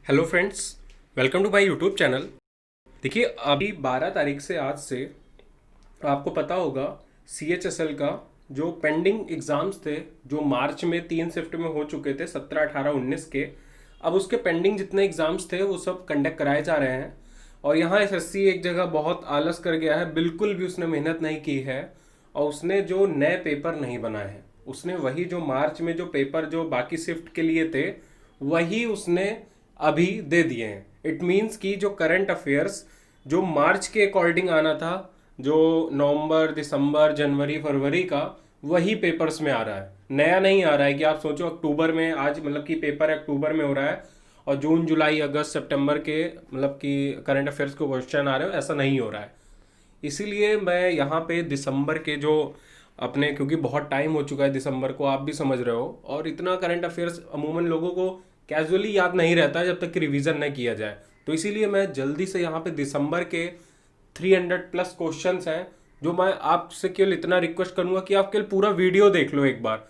Hello friends, welcome to my YouTube channel. देखिए, अभी 12 तारीख से आज से आपको पता होगा CHSL का जो पेंडिंग एग्ज़ाम्स थे, जो मार्च में 3 शिफ्ट में हो चुके थे, 17, 18, 19 के। अब उसके पेंडिंग जितने एग्ज़ाम्स थे वो सब कंडक्ट कराए जा रहे हैं। और यहाँ SSC एक जगह बहुत आलस कर गया है, बिल्कुल भी उसने मेहनत नहीं की है और उसने जो नए पेपर नहीं बनाए हैं, उसने वही जो मार्च में जो पेपर जो बाकी शिफ्ट के लिए थे वही उसने अभी दे दिए हैं। इट मीन्स कि जो करंट अफेयर्स जो मार्च के अकॉर्डिंग आना था, जो नवंबर, दिसंबर, जनवरी, फरवरी का, वही पेपर्स में आ रहा है। नया नहीं आ रहा है कि आप सोचो अक्टूबर में, आज मतलब कि पेपर अक्टूबर में हो रहा है और जून, जुलाई, अगस्त, सितंबर के मतलब कि करंट अफेयर्स के क्वेश्चन आ रहे हो, ऐसा नहीं हो रहा है। इसीलिए मैं यहाँ पे दिसंबर के जो अपने, क्योंकि बहुत टाइम हो चुका है दिसंबर को, आप भी समझ रहे हो, और इतना करंट अफेयर्स अमूमन लोगों को कैजुअली याद नहीं रहता जब तक कि रिवीजन न किया जाए। तो इसीलिए मैं जल्दी से यहाँ पे दिसंबर के 300+ क्वेश्चंस हैं, जो मैं आपसे केवल इतना रिक्वेस्ट करूंगा कि आप केवल पूरा वीडियो देख लो एक बार।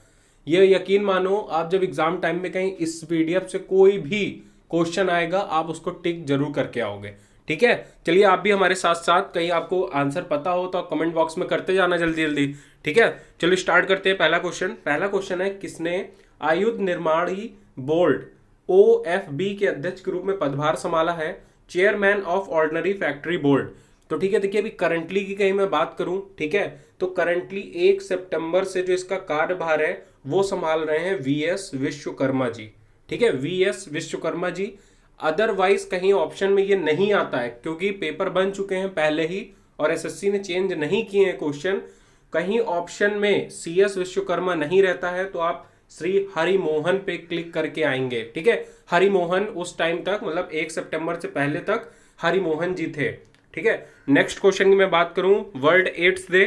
ये यकीन मानो, आप जब एग्जाम टाइम में कहीं इस PDF से कोई भी क्वेश्चन आएगा, आप उसको टिक जरूर करके आओगे। ठीक है, चलिए आप भी हमारे साथ साथ, कहीं आपको आंसर पता हो तो आप कमेंट बॉक्स में करते जाना जल्दी जल्दी। ठीक है, चलिए स्टार्ट करते हैं। पहला क्वेश्चन है, किसने आयुध निर्माणी बोर्ड OFB के अध्यक्ष के रूप में पदभार संभाला है? Chairman of ordinary factory board. तो ठीक है, देखिए अभी करंटली की कहीं मैं बात करूं, ठीक है, तो करंटली 1 सितंबर से जो इसका कार्यभार है वो संभाल रहे हैं VS विश्वकर्मा जी। ठीक है, VS विश्वकर्मा जी। अदरवाइज कहीं ऑप्शन में ये नहीं आता है, क्योंकि पेपर बन चुके हैं पहले ही और SSC ने चेंज नहीं किए हैं क्वेश्चन। कहीं ऑप्शन में CS विश्वकर्मा नहीं रहता है तो आप श्री हरिमोहन पे क्लिक करके आएंगे। ठीक है, हरिमोहन उस टाइम तक, मतलब 1 सितंबर से पहले तक हरिमोहन जी थे। ठीक है, नेक्स्ट क्वेश्चन की मैं बात करूं, वर्ल्ड एड्स डे,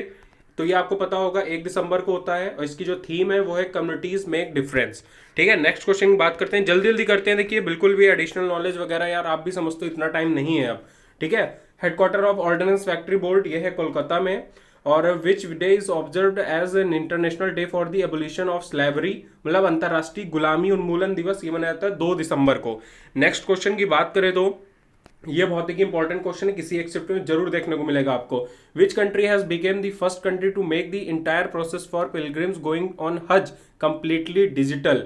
तो ये आपको पता होगा 1 दिसंबर को होता है और इसकी जो थीम है वो है कम्युनिटीज मेक डिफरेंस। ठीक है, नेक्स्ट क्वेश्चन की बात करते हैं, जल्दी जल्दी करते हैं। देखिए बिल्कुल भी एडिशनल नॉलेज वगैरह यार आप भी समझते हो, इतना टाइम नहीं है अब। ठीक है, headquarter of ordnance factory board ये है कोलकाता में। और which day is observed as an international day for the abolition of slavery, मतलब अंतरराष्ट्रीय गुलामी उन्मूलन दिवस, ये मनाया जाता है 2 दिसंबर को। नेक्स्ट क्वेश्चन की बात करें तो ये बहुत ही इंपॉर्टेंट क्वेश्चन है, किसी एक शिफ्ट में जरूर देखने को मिलेगा आपको। Which country has become the first country to make the entire process for pilgrims going on hajj completely digital?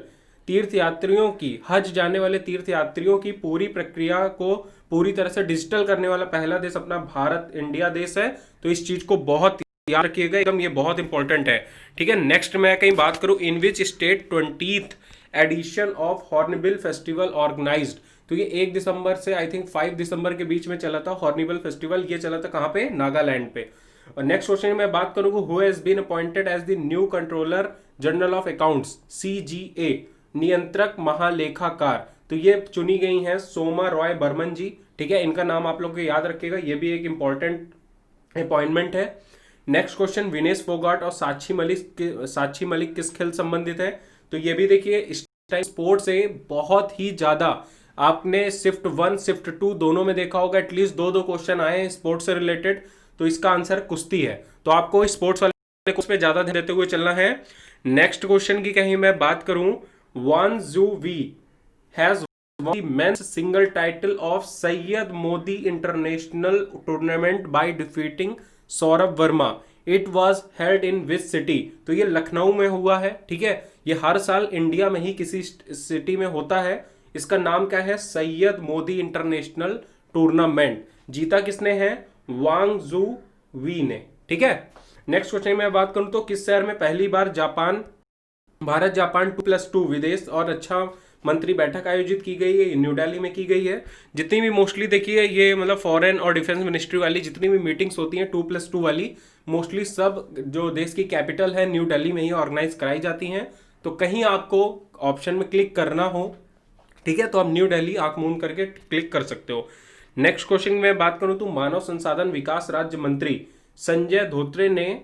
तीर्थयात्रियों की, हज जाने वाले तीर्थयात्रियों की पूरी प्रक्रिया को पूरी तरह से डिजिटल करने वाला पहला देश अपना भारत, इंडिया देश है। तो इस चीज को बहुत याद रखिएगा एकदम, ये बहुत इंपॉर्टेंट है। ठीक है, नेक्स्ट मैं कहीं बात करूं, in which state 20th edition of Hornbill Festival organised? तो ये 1 दिसंबर से आई थिंक 5 दिसंबर के बीच में चला था हॉर्निबल फेस्टिवल। ये चला था कहाँ पे? नागालैंड पे। और नेक्स्ट क्वेश्चन में मैं बात करूंगा, who has been appointed as the new controller general of accounts CGA, नियंत्रक महालेखाकार? तो ये चुनी गई हैं सोमा रॉय बर्मन जी। ठीक है, इनका नाम आप लोग को याद रखिएगा, ये भी एक इंपॉर्टेंट अपॉइंटमेंट है। नेक्स्ट क्वेश्चन, विनेश फोगाट और साक्षी मलिक किस खेल संबंधित है? तो ये भी देखिए, इस टाइम स्पोर्ट्स से बहुत ही ज्यादा आपने शिफ्ट 1 शिफ्ट 2 दोनों में देखा होगा, एटलीस्ट दो दो क्वेश्चन आए हैं स्पोर्ट्स से रिलेटेड। तो इसका आंसर कुश्ती है, तो आपको स्पोर्ट्स वाले कोर्स पे ज्यादा ध्यान देते हुए चलना है। नेक्स्ट क्वेश्चन की कहीं मैं बात करूं, Wang Tzu Wei has men's single title of Syed Modi international tournament by defeating Saurabh Verma, it was held in which city? तो ये लखनऊ में हुआ है। ठीक है, ये हर साल इंडिया में ही किसी सिटी में होता है। इसका नाम क्या है? Syed Modi international tournament. जीता किसने है? वांग जू वी ने। ठीक है, नेक्स्ट क्वेश्चन में बात करूं तो किस शहर में पहली बार भारत जापान 2+2 विदेश और रक्षा मंत्री बैठक आयोजित की गई है? न्यू दिल्ली में की गई है। जितनी भी मोस्टली देखिए ये मतलब फॉरेन और डिफेंस मिनिस्ट्री वाली जितनी भी मीटिंग्स होती हैं 2+2 वाली, मोस्टली सब जो देश की कैपिटल है न्यू दिल्ली में ही ऑर्गेनाइज कराई जाती हैं। तो कहीं आपको ऑप्शन में क्लिक करना हो, ठीक है, तो आप न्यू दिल्ली आंख मूंद करके क्लिक कर सकते हो। नेक्स्ट क्वेश्चन में बात करूं तो मानव संसाधन विकास राज्य मंत्री संजय धोत्रे ने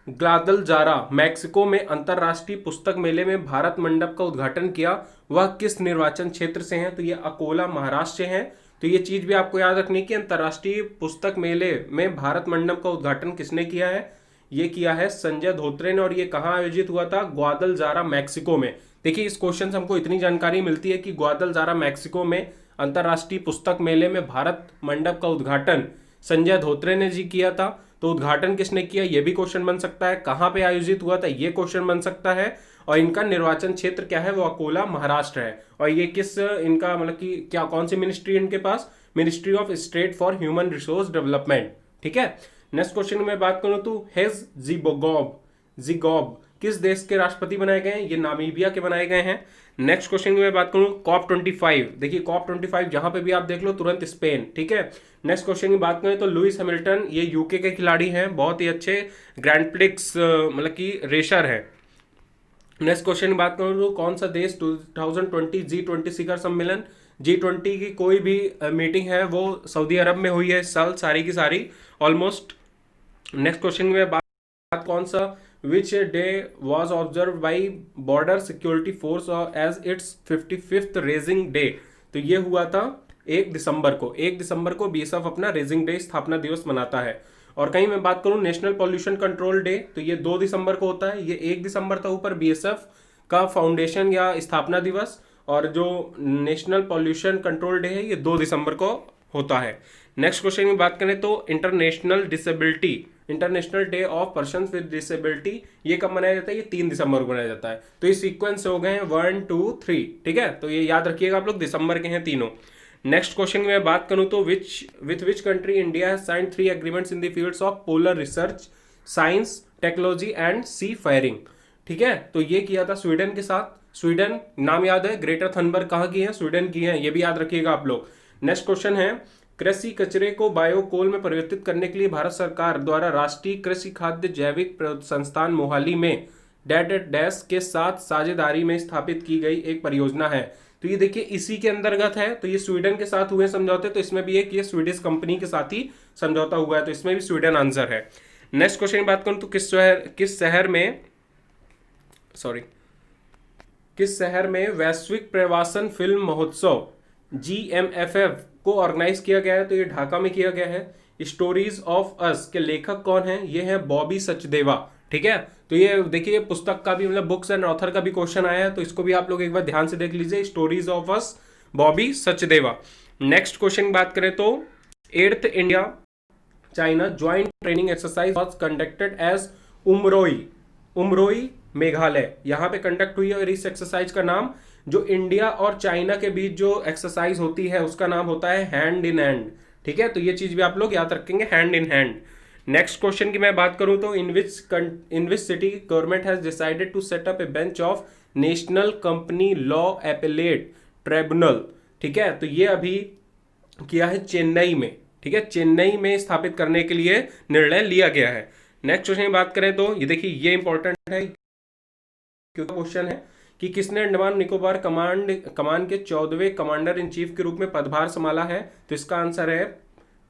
ग्वादलजारा मैक्सिको में अंतरराष्ट्रीय पुस्तक मेले में भारत मंडप का उद्घाटन किया। वह किस निर्वाचन क्षेत्र से हैं? तो ये अकोला महाराष्ट्र से हैं। तो ये चीज भी आपको याद रखनी कि अंतरराष्ट्रीय पुस्तक मेले में भारत मंडप का उद्घाटन किसने किया है? ये किया है संजय धोत्रे ने। और ये कहाँ आयोजित हुआ था? ग्वादलजारा मैक्सिको में। देखिए इस क्वेश्चन से हमको इतनी जानकारी मिलती है कि ग्वादलजारा मैक्सिको में अंतर्राष्ट्रीय पुस्तक मेले में भारत मंडप का उद्घाटन संजय धोत्रे ने जी किया था। तो उद्घाटन किसने किया ये भी क्वेश्चन बन सकता है। कहाँ पे आयोजित हुआ था ये क्वेश्चन बन सकता है। और इनका निर्वाचन क्षेत्र क्या है, वो अकोला महाराष्ट्र है। और ये किस इनका मतलब कि क्या कौन सी मिनिस्ट्री इनके पास, ministry of state for human resource development. ठीक है। नेक्स्ट क्वेश्चन में बात करूं तो हेज जिगोब किस देश के राष्ट्रपति बनाए गए हैं, ये नामीबिया के बनाए गए हैं। नेक्स्ट क्वेश्चन की मैं बात करूं COP25, देखिए COP25 जहां पे भी आप देख लो तुरंत स्पेन। ठीक है। नेक्स्ट क्वेश्चन की बात करें तो लुइस हैमिल्टन, ये यूके के खिलाड़ी हैं, बहुत ही अच्छे ग्रैंड प्रिक्स मतलब कि रेसर है। नेक्स्ट क्वेश्चन की बात करूं तो कौन सा देश 2020 G20 शिखर सम्मेलन, G20 की कोई भी मीटिंग है वो सऊदी अरब में हुई है इस साल सारी की सारी ऑलमोस्ट। नेक्स्ट क्वेश्चन में बात कौन सा which day was observe by border security force as its 55th raising day. तो ये हुआ था 1 दिसंबर को। 1 दिसंबर को बीएसएफ अपना रेजिंग डे, स्थापना दिवस मनाता है। और कहीं मैं बात करूं नेशनल पॉल्यूशन कंट्रोल डे, तो ये 2 दिसंबर को होता है। ये 1 दिसंबर था ऊपर बीएसएफ का फाउंडेशन या स्थापना दिवस, और जो नेशनल पॉल्यूशन कंट्रोल डे है ये 2 दिसंबर को होता है। नेक्स्ट क्वेश्चन की बात करें तो international day of person with disability, ये कब मनाया जाता है, ये 3 दिसंबर को मनाया जाता है। तो ये सीक्वेंस हो गए हैं 1 2 3। ठीक है, तो ये याद रखिएगा आप लोग, दिसंबर के हैं तीनों। नेक्स्ट क्वेश्चन की मैं बात करूं तो which country India has signed 3 agreements in the fields of polar research, science, technology and seafaring. ठीक है, तो ये किया था स्वीडन के साथ। स्वीडन नाम याद है, ग्रेटर थनबर्ग कहाँ की है, स्वीडन की है, ये भी याद रखिएगा आप लोग। नेक्स्ट क्वेश्चन है कृषि कचरे को बायोकोल में परिवर्तित करने के लिए भारत सरकार द्वारा राष्ट्रीय कृषि खाद्य जैविक संस्थान मोहाली में डैश के साथ साझेदारी में स्थापित की गई एक परियोजना है। तो ये देखिए इसी के अंतर्गत है। तो ये स्वीडन के साथ हुए समझौते, तो इसमें भी एक ये स्वीडिश कंपनी के साथ ही समझौता हुआ है, तो इसमें भी स्वीडन आंसर है। नेक्स्ट क्वेश्चन की बात करूं तो किस शहर में वैश्विक प्रवासन फिल्म महोत्सव GMFF को ऑर्गेनाइज किया गया है, तो ये ढाका में किया गया है। स्टोरीज ऑफ अस के लेखक कौन है, ये है बॉबी सचदेवा। ठीक है, तो ये देखिए पुस्तक का भी मतलब बुक्स एंड ऑथर का भी क्वेश्चन आया है, तो इसको भी आप लोग एक बार ध्यान से देख लीजिए, stories of us Bobby Sachdeva. Next question की बात करें तो 8th India China joint training exercise was conducted as Umroi Meghalaya, यहां पे कंडक्ट हुई है। और इस एक्सरसाइज का नाम, जो इंडिया और चाइना के बीच जो एक्सरसाइज होती है उसका नाम होता है हैंड इन हैंड। ठीक है, तो ये चीज भी आप लोग याद रखेंगे, hand in hand. Next question की मैं बात करूं तो in which city government has decided to set up a bench of National Company Law Appellate Tribunal. ठीक है, तो ये अभी किया है चेन्नई में। ठीक है, चेन्नई में स्थापित करने के लिए निर्णय लिया गया है। नेक्स्ट क्वेश्चन की बात करें तो ये देखिए ये इंपॉर्टेंट है क्योंकि क्वेश्चन है कि किसने अंडमान निकोबार कमान के 14वें कमांडर इन चीफ के रूप में पदभार संभाला है, तो इसका आंसर है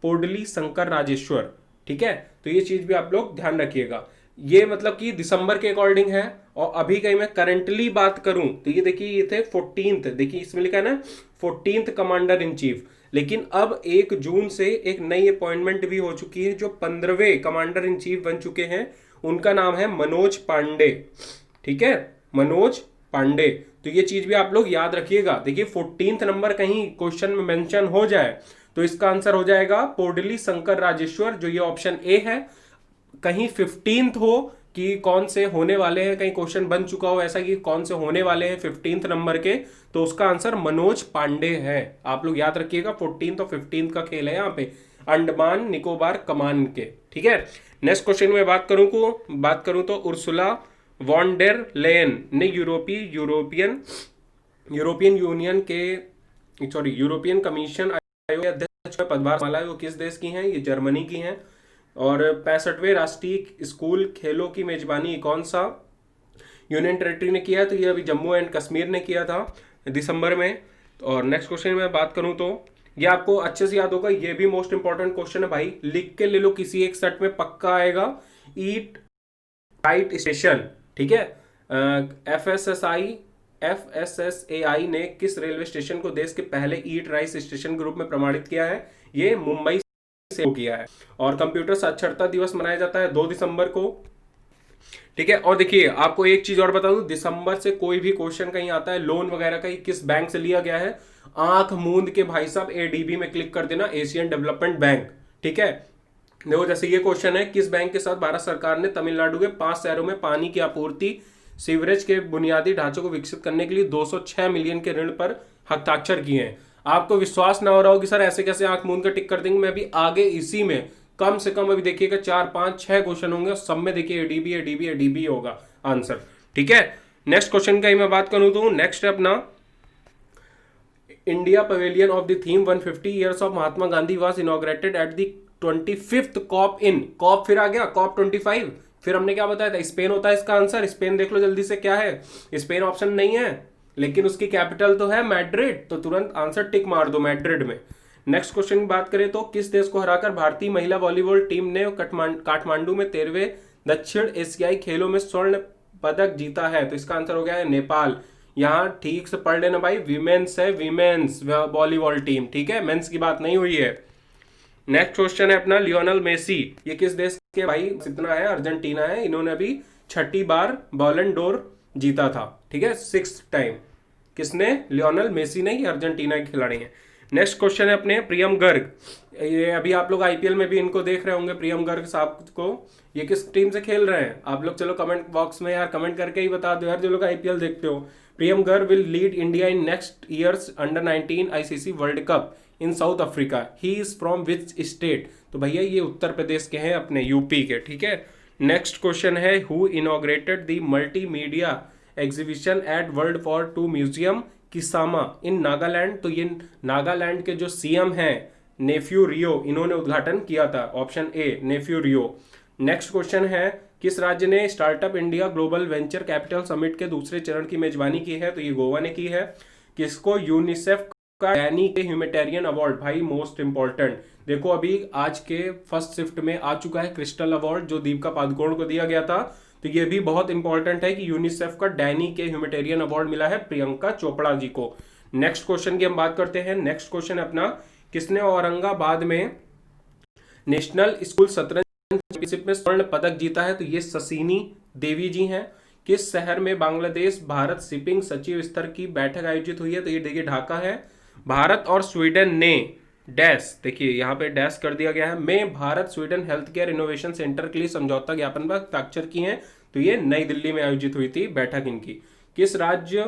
पोडली शंकर राजेश्वर। ठीक है, तो ये चीज भी आप लोग ध्यान रखिएगा। ये मतलब कि दिसंबर के अकॉर्डिंग है। और अभी कहीं मैं करंटली बात करूं तो ये देखिए ये थे 14th, देखिए इसमें लिखा है ना 14th कमांडर इन चीफ, लेकिन अब 1 जून से एक नई अपॉइंटमेंट भी हो चुकी है, जो 15वें कमांडर इन चीफ बन चुके हैं, उनका नाम है मनोज पांडे। ठीक है, मनोज पांडे। तो ये चीज भी आप लोग याद रखिएगा। देखिए 14th नंबर कहीं क्वेश्चन में मेंशन हो जाए तो इसका आंसर हो जाएगा पोडली शंकर राजेश्वर, जो ये ऑप्शन ए है। कहीं 15th हो कि कौन से होने वाले हैं, कहीं क्वेश्चन बन चुका हो ऐसा कि कौन से होने वाले हैं 15th नंबर के, तो उसका आंसर मनोज पांडे है। आप लोग याद रखिएगा 14th और 15th का खेल है यहाँ पे, अंडमान निकोबार कमान के। ठीक है, नेक्स्ट क्वेश्चन में बात करूं तो उर्सुला वॉन डेर लेयन ने यूरोपियन कमीशन अध्यक्ष पदभार संभाला है, वो किस देश की हैं, ये जर्मनी की हैं। और 65वें राष्ट्रीय स्कूल खेलों की मेजबानी कौन सा यूनियन टेरिटरी ने किया है, तो ये अभी जम्मू एंड कश्मीर ने किया था दिसंबर में। और नेक्स्ट क्वेश्चन में बात करूं तो ये आपको अच्छे से याद होगा, ये भी मोस्ट इंपॉर्टेंट क्वेश्चन है भाई, लिख के ले लो, किसी एक सेट में पक्का आएगा। ईट राइट स्टेशन, ठीक है, FSSAI ने किस रेलवे स्टेशन को देश के पहले ईट राइस स्टेशन के रूप में प्रमाणित किया है, ये मुंबई से किया है। और कंप्यूटर साक्षरता दिवस मनाया जाता है 2 दिसंबर को। ठीक है। और देखिए आपको एक चीज और बता दूं, दिसंबर से कोई भी क्वेश्चन कहीं आता है लोन वगैरह का, किस बैंक से लिया गया है, आंख मूंद के भाई साहब एडीबी में क्लिक कर देना, एशियन डेवलपमेंट बैंक। ठीक है। देखो जैसे ये क्वेश्चन है, किस बैंक के साथ भारत सरकार ने तमिलनाडु के 5 शहरों में पानी की आपूर्ति सीवरेज के बुनियादी ढांचे को विकसित करने के लिए 206 मिलियन के ऋण पर हस्ताक्षर किए हैं। आपको विश्वास ना हो रहा हो कि सर ऐसे कैसे आंख मूंद कर टिक कर देंगे, मैं अभी आगे इसी में कम से कम अभी देखिएगा 4 5 6 क्वेश्चन होंगे, सब में देखिए एडीबी एडीबी एडीबी होगा आंसर। ठीक है। नेक्स्ट क्वेश्चन का ही मैं बात करूं तो नेक्स्ट है अपना India pavilion of the theme 150 years of Mahatma Gandhi was inaugurated at the 25th COP in, COP फिर आ गया कॉप 25, फिर हमने क्या बताया था, स्पेन होता है इसका आंसर। स्पेन देख लो जल्दी से क्या है, स्पेन ऑप्शन नहीं है लेकिन उसकी कैपिटल तो है मैड्रिड, तो तुरंत आंसर टिक मार दो मैड्रिड में। नेक्स्ट क्वेश्चन की बात करें तो किस देश को हराकर भारतीय महिला वॉलीबॉल टीम ने काठमांडू में 13वें दक्षिण एशियाई खेलों में स्वर्ण पदक जीता है, तो इसका आंसर हो गया है नेपाल। यहां ठीक से पढ़ लेना भाई, विमेन्स है, विमेन्स वॉलीबॉल टीम। ठीक है, मेंस की बात नहीं हुई है। नेक्स्ट क्वेश्चन है अपना लियोनल मेसी, ये किस देश के भाई, इतना है अर्जेंटीना है, इन्होंने अभी 6ठी बार बॉलन डोर जीता था। ठीक है, 6th टाइम। किसने, लियोनल मेसी ने, ये अर्जेंटीना के खिलाड़ी हैं। नेक्स्ट क्वेश्चन है अपने प्रियम गर्ग, ये अभी आप लोग आईपीएल में भी इनको देख रहे होंगे प्रियम गर्ग साहब को, ये किस टीम से खेल रहे हैं आप लोग, चलो कमेंट बॉक्स में यार कमेंट करके ही बता दो यार जो लोग आईपीएल देखते हो। Priyam Garg will lead India in next years under nineteen ICC World Cup in South Africa, he is from which state, तो भैया ये उत्तर प्रदेश के हैं, अपने यूपी के। ठीक है। नेक्स्ट क्वेश्चन है who inaugurated the multimedia exhibition at World War II museum Kisama in Nagaland, तो ये नागालैंड के जो सीएम हैं नेफ्यू रियो, इन्होंने उद्घाटन किया था, option A Neiphiu Rio. Next question है किस राज्य ने startup India global venture capital summit के दूसरे चरण की मेजबानी की है, तो ये गोवा ने की है। किसको यूनिसेफ का डैनी के ह्यूमैनिटेरियन अवार्ड, भाई मोस्ट इंपॉर्टेंट, देखो अभी आज के फर्स्ट शिफ्ट में आ चुका है क्रिस्टल अवार्ड जो दीपिका पादुकोण को दिया गया था, तो ये भी बहुत इंपॉर्टेंट है कि यूनिसेफ का डैनी के ह्यूमैनिटेरियन अवार्ड मिला है प्रियंका चोपड़ा जी को। नेक्स्ट क्वेश्चन की हम बात करते हैं। नेक्स्ट क्वेश्चन है अपना किसने औरंगाबाद में नेशनल स्कूल शतरंज चैंपियनशिप में स्वर्ण पदक जीता है, तो ये ससीनी देवी जी हैं। किस शहर में बांग्लादेश भारत शिपिंग सचिव स्तर की बैठक आयोजित हुई है, तो ये देखिए ढाका है। भारत और स्वीडन ने डैश, देखिए यहाँ पे डैश कर दिया गया है, में Bharat Sweden health care innovation centre के लिए समझौता ज्ञापन पर हस्ताक्षर किए हैं, तो ये नई दिल्ली में आयोजित हुई थी बैठक इनकी। किस राज्य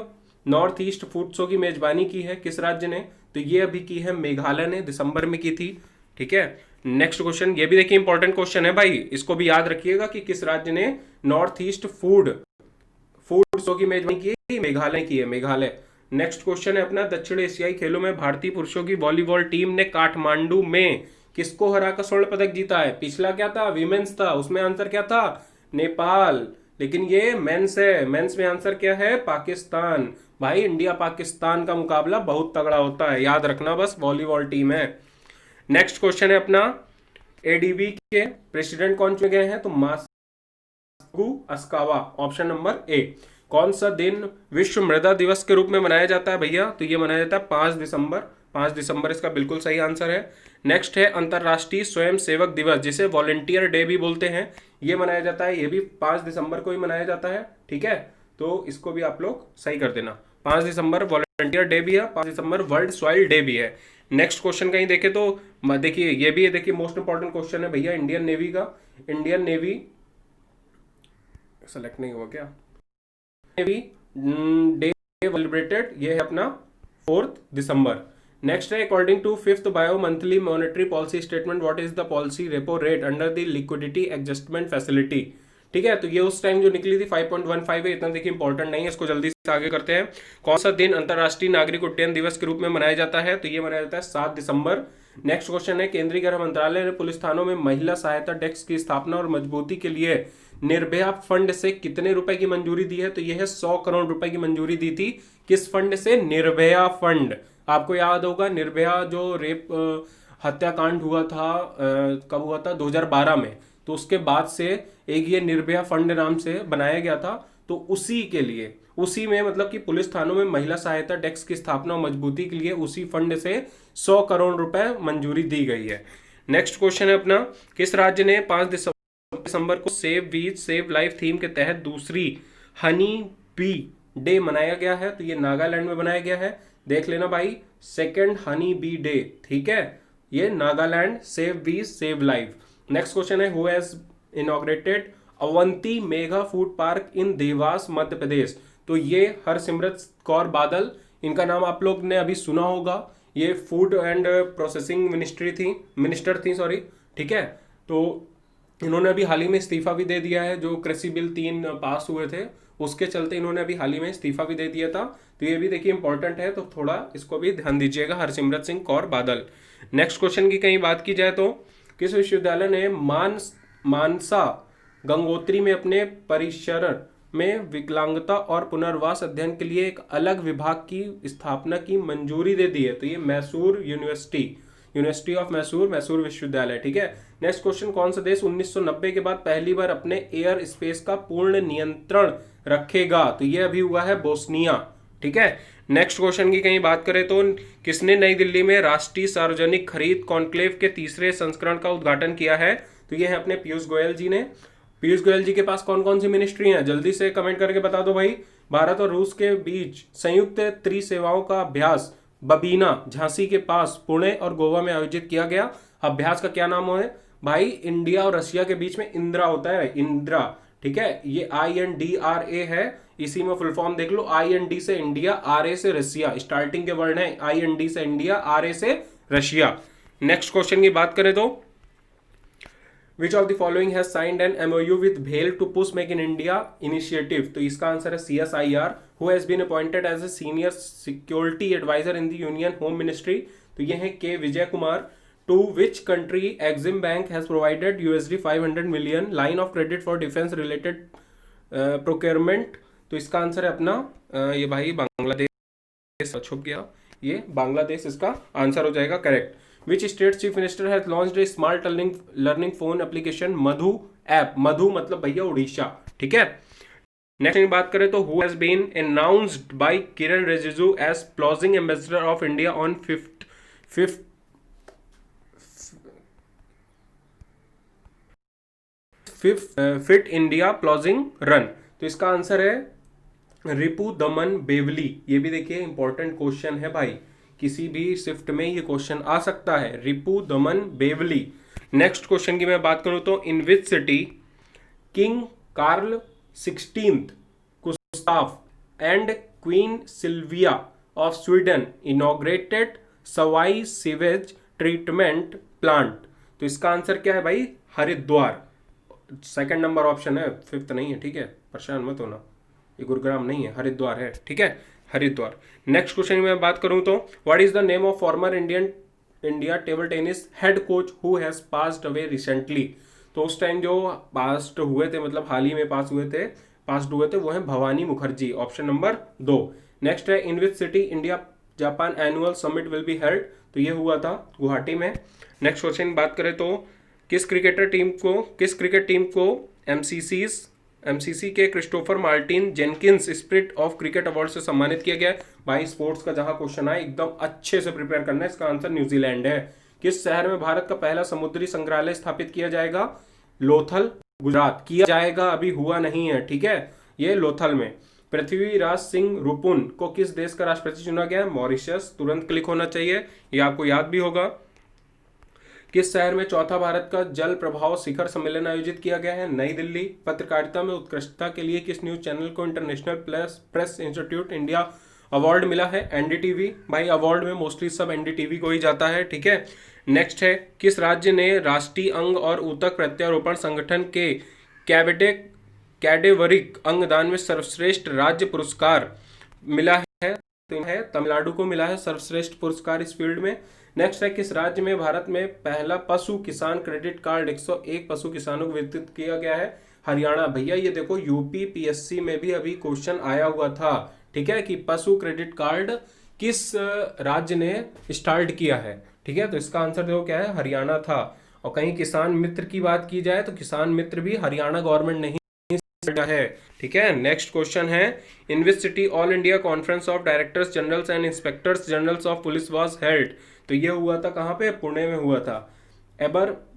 नॉर्थ ईस्ट फूड शो की मेजबानी की है, किस राज्य ने, तो ये अभी की है मेघालय ने, दिसंबर में की थी। ठीक है। नेक्स्ट क्वेश्चन, ये भी देखिए इंपॉर्टेंट क्वेश्चन है भाई, इसको भी याद रखिएगा कि किस राज्य ने नॉर्थ ईस्ट फूड शो की मेजबानी की है, मेघालय की है, मेघालय। नेक्स्ट क्वेश्चन है अपना दक्षिण एशियाई खेलों में भारतीय पुरुषों की वॉलीबॉल टीम ने काठमांडू में किसको हराकर स्वर्ण पदक जीता है, पिछला क्या था, विमेंस था, उसमें आंसर क्या था, नेपाल, लेकिन ये मेंस है, मेंस में आंसर क्या है, पाकिस्तान। भाई इंडिया पाकिस्तान का मुकाबला बहुत तगड़ा होता है, याद रखना बस, वॉलीबॉल टीम है। नेक्स्ट क्वेश्चन है अपना एडीबी के प्रेसिडेंट कौन चुने गए हैं, तो मासुगु अस्कावा, ऑप्शन नंबर ए। कौन सा दिन विश्व मृदा दिवस के रूप में मनाया जाता है भैया, तो ये मनाया जाता है 5 दिसंबर, 5 दिसंबर इसका बिल्कुल सही आंसर है। नेक्स्ट है अंतर्राष्ट्रीय स्वयं सेवक दिवस जिसे वॉलेंटियर डे भी बोलते हैं, ये मनाया जाता है, ये भी 5 दिसंबर को ही मनाया जाता है। ठीक है, तो इसको भी आप लोग सही कर देना, 5 दिसंबर वॉलेंटियर डे भी है, 5 दिसंबर वर्ल्ड सॉइल डे भी है। नेक्स्ट क्वेश्चन कहीं देखे तो देखिए ये भी है, देखिए मोस्ट इंपॉर्टेंट क्वेश्चन है भैया इंडियन नेवी का, इंडियन नेवी सेलेक्ट नहीं हुआ क्या, नेवी डे सेलिब्रेटेड, ये है अपना 4 दिसंबर। नेक्स्ट है according to 5th bimonthly monetary policy statement what is the policy repo rate under the liquidity adjustment facility. ठीक है, तो ये उस टाइम जो निकली थी 5.15 है, इतना देखिए इंपॉर्टेंट नहीं है, इसको जल्दी से आगे करते हैं। कौन सा दिन अंतर्राष्ट्रीय नागरिक उड्डयन दिवस के रूप में मनाया जाता है, तो ये मनाया जाता है 7 दिसंबर। नेक्स्ट क्वेश्चन है केंद्रीय गृह मंत्रालय ने पुलिस थानों में महिला सहायता डेस्क की स्थापना और मजबूती के लिए निर्भया फंड से कितने रुपए की मंजूरी दी है, तो यह है 100 करोड़ रुपए की मंजूरी दी थी। किस फंड से, निर्भया फंड। आपको याद होगा निर्भया जो रेप हत्याकांड हुआ था, कब हुआ था, 2012 में, तो उसके बाद से एक ये निर्भया फंड नाम से बनाया गया था, तो उसी के लिए, उसी में मतलब कि पुलिस थानों में महिला सहायता डेस्क की स्थापना और मजबूती के लिए उसी फंड से 100 करोड़ रुपए मंजूरी दी गई है। नेक्स्ट क्वेश्चन है अपना किस राज्य ने 5 दिसंबर दिसंबर को save beach save life theme के तहत दूसरी हनी बी डे मनाया गया है, तो ये नागालैंड में बनाया गया है, देख लेना भाई, सेकेंड हनी बी डे, ठीक है, ये Nagaland, save beach save life. Next question है, who has inaugurated Avanti mega food park in Dewas Madhya Pradesh, तो ये हरसिमरत कौर बादल, इनका नाम आप लोग ने अभी सुना होगा, ये फूड एंड प्रोसेसिंग मिनिस्टर थी सॉरी, ठीक है। तो इन्होंने अभी हाल ही में इस्तीफा भी दे दिया है, जो कृषि बिल 3 पास हुए थे उसके चलते इन्होंने अभी हाल ही में इस्तीफा भी दे दिया था, तो ये भी देखिए इंपॉर्टेंट है, तो थोड़ा इसको भी ध्यान दीजिएगा, हरसिमरत सिंह कौर बादल। नेक्स्ट क्वेश्चन की कहीं बात की जाए तो किस विश्वविद्यालय ने मानसा गंगोत्री में अपने परिसर में विकलांगता और पुनर्वास अध्ययन के लिए एक अलग विभाग की स्थापना की मंजूरी दे दी है, तो ये मैसूर यूनिवर्सिटी ऑफ मैसूर विश्वविद्यालय, ठीक है। नेक्स्ट क्वेश्चन, कौन सा देश 1990 के बाद पहली बार अपने एयर स्पेस का पूर्ण नियंत्रण रखेगा, तो ये अभी हुआ है बोस्निया, ठीक है। नेक्स्ट क्वेश्चन की कहीं बात करें तो किसने नई दिल्ली में राष्ट्रीय सार्वजनिक खरीद कॉन्क्लेव के तीसरे संस्करण का उद्घाटन किया है, तो ये है अपने पीयूष गोयल जी ने। पीयूष गोयल जी के पास कौन कौन सी मिनिस्ट्री है, जल्दी से कमेंट करके बता दो भाई। भारत और रूस के बीच संयुक्त त्रिसेवाओं का अभ्यास बबीना, झांसी के पास, पुणे और गोवा में आयोजित किया गया। अभ्यास का क्या नाम है भाई, इंडिया और रशिया के बीच में इंदिरा होता है, इंदिरा, ठीक है, ये INDRA है, इसी में फुल फॉर्म देख लो, IND से इंडिया, RA से रशिया, स्टार्टिंग के वर्ण है, IND से इंडिया, RA से रशिया। नेक्स्ट क्वेश्चन की बात करें तो Which of the following has signed an MOU with BHEL to push Make in India initiative, तो इसका आंसर है CSIR, who has been appointed as a senior security advisor in the Union Home Ministry, तो ये है के Vijay Kumar. To which country Exim Bank has provided $500 million line of credit for defense related procurement, तो इसका answer है अपना ये भाई बांग्लादेश, छुप गया, ये बांग्लादेश इसका आंसर हो जाएगा correct. Which state chief minister has launched a smart learning phone application Madhu app, मधु मतलब भैया उड़ीसा, ठीक है। नेक्स्ट की बात करें तो who has been announced by Kiran Rijiju as pledging ambassador of India on fit India plogging run, तो इसका आंसर है रिपु दमन बेवली, ये भी देखिए इंपॉर्टेंट क्वेश्चन है भाई, किसी भी शिफ्ट में ये क्वेश्चन आ सकता है, रिपु दमन बेवली। नेक्स्ट क्वेश्चन की मैं बात करूं तो in which city king Carl 16 Gustaf and queen Silvia of Sweden inaugurated सवाई सीवेज ट्रीटमेंट प्लांट, तो इसका आंसर क्या है भाई, हरिद्वार, सेकंड नंबर ऑप्शन है, फिफ्थ नहीं है, ठीक है, परेशान मत होना, ये गुरुग्राम नहीं है, हरिद्वार है, ठीक है, हरिद्वार। नेक्स्ट क्वेश्चन में मैं बात करूं तो what is the name of former India table tennis head coach who has passed away recently, तो उस टाइम जो पास्ट हुए थे, मतलब हाल ही में पास्ड हुए थे, वो है Bhabani Mukherjee, option number 2। Next है in which city India Japan annual summit will be held, तो ये हुआ था गुवाहाटी में। नेक्स्ट क्वेश्चन बात करें तो किस क्रिकेट टीम को MCC के Christopher Martin Jenkins spirit of cricket award से सम्मानित किया गया है, भाई स्पोर्ट्स का जहां क्वेश्चन आए एकदम अच्छे से प्रिपेयर करना है, इसका आंसर न्यूजीलैंड है। किस शहर में भारत का पहला समुद्री संग्रहालय स्थापित किया जाएगा, लोथल गुजरात, किया जाएगा, अभी हुआ नहीं है, ठीक है, ये लोथल में। पृथ्वीराज सिंह रुपुन को किस देश का राष्ट्रपति चुना गया है, मॉरिशस, तुरंत क्लिक होना चाहिए, ये आपको याद भी होगा। किस शहर में चौथा भारत का जल प्रभाव शिखर सम्मेलन आयोजित किया गया है, नई दिल्ली। पत्रकारिता में उत्कृष्टता के लिए किस न्यूज चैनल को international press institute India award मिला है, NDTV, भाई अवार्ड में मोस्टली सब NDTV को ही जाता है, ठीक है। नेक्स्ट है किस राज्य ने राष्ट्रीय अंग और ऊतक प्रत्यारोपण संगठन के कैडेवरिक अंगदान में सर्वश्रेष्ठ राज्य पुरस्कार मिला है, तो है तमिलनाडु को मिला है सर्वश्रेष्ठ पुरस्कार इस फील्ड में। नेक्स्ट है किस राज्य में भारत में पहला पशु किसान क्रेडिट कार्ड 101 पशु किसानों को वितरित किया गया है, हरियाणा। भैया ये देखो यूपी PSC में भी अभी क्वेश्चन आया हुआ था, ठीक है, कि पशु क्रेडिट कार्ड किस राज्य ने स्टार्ट किया है, ठीक है, तो इसका आंसर देखो क्या है, हरियाणा था। और कहीं किसान मित्र की बात की जाए तो किसान मित्र भी हरियाणा गवर्नमेंट नहीं है, ठीक है। नेक्स्ट क्वेश्चन है in which city all India conference of directors generals and inspectors generals of police was held, तो ये हुआ था कहाँ पे, पुणे में हुआ था।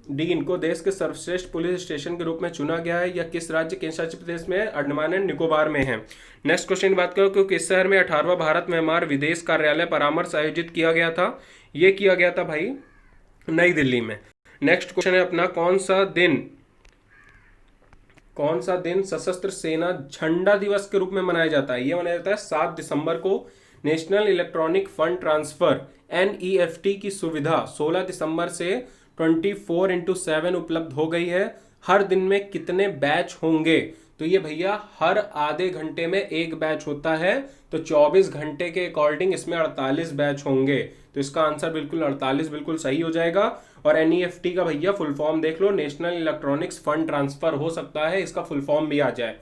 डी, इनको देश के सर्वश्रेष्ठ पुलिस स्टेशन के रूप में चुना गया है, या किस राज्य केंद्र शासित प्रदेश में? अंडमान एंड निकोबार में है। नेक्स्ट क्वेश्चन की बात करो कि किस शहर में 18वां भारत म्यांमार विदेश कार्यालय परामर्श आयोजित किया गया था? ये किया गया था भाई नई दिल्ली में। नेक्स्ट क्वेश्चन है अपना, कौन सा दिन सशस्त्र सेना झंडा दिवस के रूप में मनाया जाता है? यह मनाया जाता है 7 दिसंबर को। National electronic fund transfer NEFT की सुविधा 16 दिसंबर से 24/7 उपलब्ध हो गई है। हर दिन में कितने बैच होंगे? तो ये भैया हर आधे घंटे में एक बैच होता है, तो 24 घंटे के अकॉर्डिंग इसमें 48 बैच होंगे। तो इसका आंसर बिल्कुल 48 बिल्कुल सही हो जाएगा। और NEFT का भैया फुल फॉर्म देख लो, नेशनल इलेक्ट्रॉनिक्स फंड ट्रांसफर, हो सकता है इसका फुल फॉर्म भी आ जाए।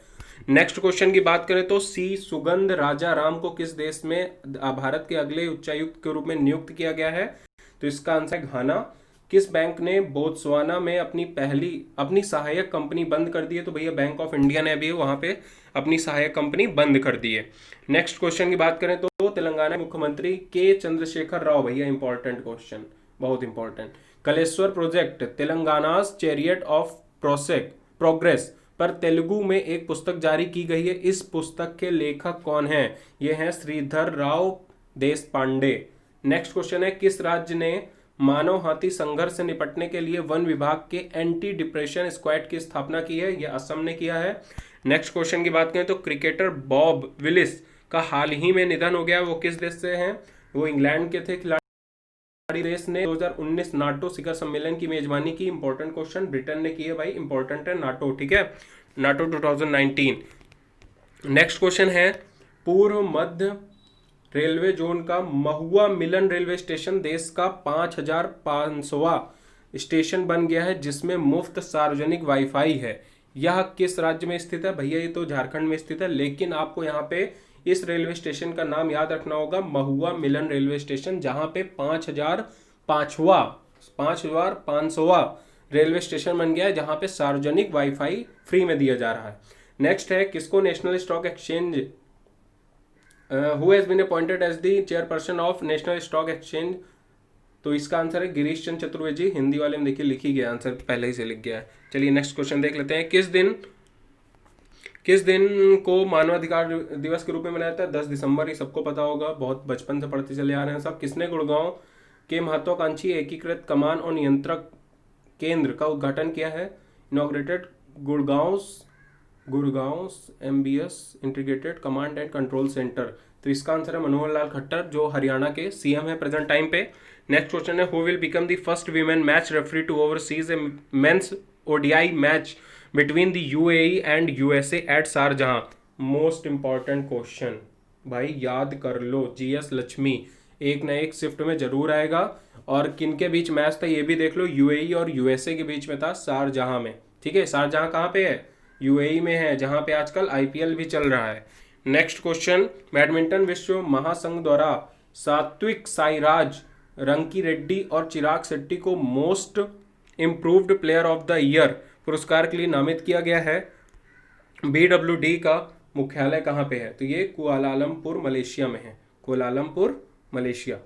नेक्स्ट क्वेश्चन की बात करें तो सी सुगंध राजा राम को किस देश में भारत के अगले उच्चायुक्त के रूप में नियुक्त किया गया है? तो इसका आंसर है घाना। किस बैंक ने बोत्सवाना में अपनी सहायक कंपनी बंद कर दी है? तो भैया बैंक ऑफ इंडिया ने अभी वहां पे अपनी सहायक कंपनी बंद कर दी है। नेक्स्ट क्वेश्चन की बात करें तो तेलंगाना मुख्यमंत्री के चंद्रशेखर राव, भैया इंपॉर्टेंट क्वेश्चन, बहुत important. Kaleshwar project Telangana's chariot of progress पर तेलुगु में एक पुस्तक जारी की गई है। इस पुस्तक के लेखक कौन हैं? ये हैं श्रीधर राव देश पांडे। नेक्स्ट क्वेश्चन है, किस राज्य ने मानव हाथी संघर्ष से निपटने के लिए वन विभाग के एंटी डिप्रेशन स्क्वाड की स्थापना की है? यह असम ने किया है। नेक्स्ट क्वेश्चन की बात करें तो क्रिकेटर बॉब विलिस का हाल ही में निधन हो गया, वो किस देश से हैं? वो इंग्लैंड के थे खिलाड़ी। देश ने 2019 नाटो शिखर सम्मेलन की मेजबानी की। इंपॉर्टेंट क्वेश्चन, ब्रिटेन ने की है भाई, इंपॉर्टेंट है नाटो, ठीक है, नाटो 2019। नेक्स्ट क्वेश्चन है, पूर्व मध्य रेलवे जोन का महुआ मिलन रेलवे स्टेशन देश का 5500वां स्टेशन बन गया है, जिसमें मुफ्त सार्वजनिक वाईफाई है। यह किस राज्य में स्थित है? भैया ये तो झारखंड में स्थित है, लेकिन आपको यहाँ पे इस रेलवे स्टेशन का नाम याद रखना होगा, महुआ मिलन रेलवे स्टेशन, जहां पे 5500वां रेलवे स्टेशन बन गया है, जहां पे सार्वजनिक वाईफाई फ्री में दिया जा रहा है। नेक्स्ट है, किसको national stock exchange who has been appointed as the chairperson of national stock exchange? तो इसका आंसर है गिरीश चंद्र चतुर्वेदी। हिंदी वाले में देखिए लिख ही गया, आंसर पहले ही से लिख गया है। चलिए नेक्स्ट क्वेश्चन देख लेते हैं, किस दिन को मानवाधिकार दिवस के रूप में मनाया जाता है? 10 दिसंबर, ये सबको पता होगा, बहुत बचपन से पढ़ते चले आ रहे हैं सब। किसने गुड़गांव के महत्वाकांक्षी एकीकृत कमान और नियंत्रक केंद्र का उद्घाटन किया है? Inaugurated Gurgaon MBS integrated command and control centre. तो इसका आंसर है मनोहर लाल खट्टर, जो हरियाणा के CM है प्रेजेंट टाइम पे। नेक्स्ट क्वेश्चन है, who will become the first women match referee to oversees a men's ODI match between the UAE and USA at Sharjah? Most important question भाई, याद कर लो, GS लक्ष्मी, एक ना एक शिफ्ट में जरूर आएगा। और किन के बीच मैच था ये भी देख लो, UAE और USA के बीच में था, शारजहां में, ठीक है। शारजहां कहाँ पे है? UAE में है, जहां पे आजकल IPL भी चल रहा है। नेक्स्ट क्वेश्चन, बैडमिंटन विश्व महासंघ द्वारा सात्विक साईराज, रंकी रेड्डी और चिराग शेट्टी को most improved player of the year पुरस्कार के लिए नामित किया गया है। BWD का मुख्यालय कहाँ पे है? तो ये कुआलालंपुर मलेशिया में है, कुआलालंपुर मलेशिया,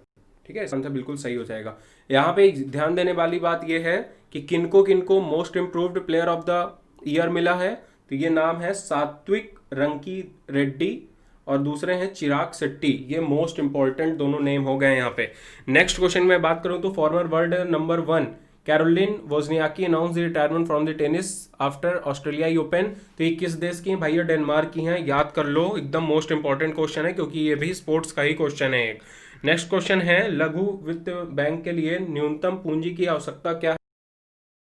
ठीक है, इसका आंसर बिल्कुल सही हो जाएगा। यहाँ पे ध्यान देने वाली बात यह है कि किनको most improved player of the year मिला है। तो ये नाम है सात्विक रंकी रेड्डी और दूसरे हैं चिराग शेट्टी। ये मोस्ट इंपॉर्टेंट दोनों नेम हो गए यहाँ पे। नेक्स्ट क्वेश्चन में बात करूँ तो former world number 1 Caroline Wozniacki announce the retirement from the tennis after Australia open. तो ये किस देश की हैं भैया? डेनमार्क की हैं, याद कर लो, एकदम मोस्ट इंपॉर्टेंट क्वेश्चन है, क्योंकि ये भी स्पोर्ट्स का ही क्वेश्चन है एक। नेक्स्ट क्वेश्चन है, लघु वित्त बैंक के लिए न्यूनतम पूंजी की आवश्यकता क्या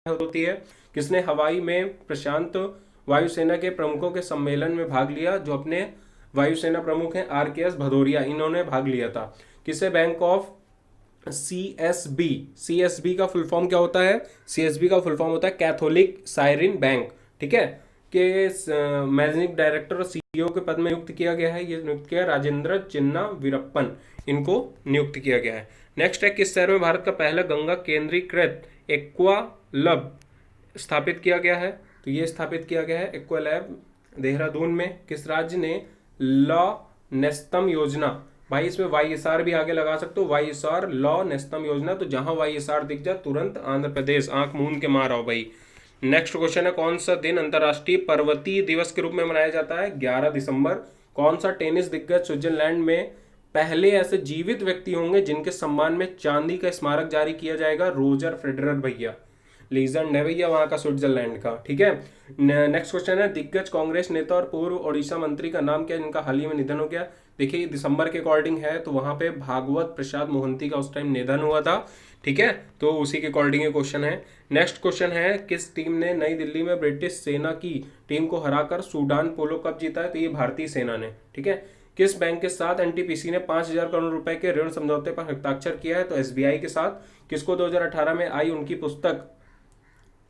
होती है? किसने हवाई में प्रशांत वायुसेना के प्रमुखों के सम्मेलन में भाग लिया? जो अपने वायुसेना प्रमुख हैं RKS भदौरिया, इन्होंने भाग लिया था। किसे बैंक ऑफ CSB का फुल फॉर्म क्या होता है? CSB का फुल फॉर्म होता है कैथोलिक साइरिन बैंक, ठीक है, के मैनेजिंग डायरेक्टर और CEO के पद में नियुक्त किया गया है। ये नियुक्त किया राजेंद्र चिन्ना वीरप्पन, इनको नियुक्त किया गया है। नेक्स्ट है, किस शहर में भारत का पहला गंगा केंद्रीकृत एक्वा लैब स्थापित किया गया है? तो ये स्थापित किया गया है एक्वा लैब देहरादून में। किस राज्य ने लॉ नेस्तम योजना भाई इसमें YSR भी आगे लगा सकते हो, YSR लॉ नेस्तम योजना, तो जहां YSR दिख जाए तुरंत आंध्र प्रदेश, आंख मूंद के मार आओ भाई। नेक्स्ट क्वेश्चन है, कौन सा दिन अंतर्राष्ट्रीय पर्वतीय दिवस के रूप में मनाया जाता है? 11 दिसंबर। कौन सा टेनिस दिग्गज स्विट्जरलैंड में पहले ऐसे जीवित व्यक्ति होंगे जिनके सम्मान में चांदी का स्मारक जारी किया जाएगा? रोजर फेडरर भैया, लीजेंड है भैया वहां का, स्विट्जरलैंड का। ठीक है, नेक्स्ट क्वेश्चन है, दिग्गज कांग्रेस नेता और पूर्व ओडिशा मंत्री का नाम क्या है जिनका हाल ही में निधन हो गया? देखिए दिसंबर के अकॉर्डिंग है तो वहां पे भागवत प्रसाद मोहंती का उस टाइम निधन हुआ था। ठीक है, तो उसी के अकॉर्डिंग ये क्वेश्चन है। नेक्स्ट क्वेश्चन है, किस टीम ने नई दिल्ली में ब्रिटिश सेना की टीम को हराकर सूडान पोलो कप जीता है? तो ये भारतीय सेना ने। ठीक है, किस बैंक के साथ एनटीपीसी ने 5,000 करोड़ रुपए के ऋण समझौते पर हस्ताक्षर किया है? तो एसबीआई के साथ। किसको 2018 में आई उनकी पुस्तक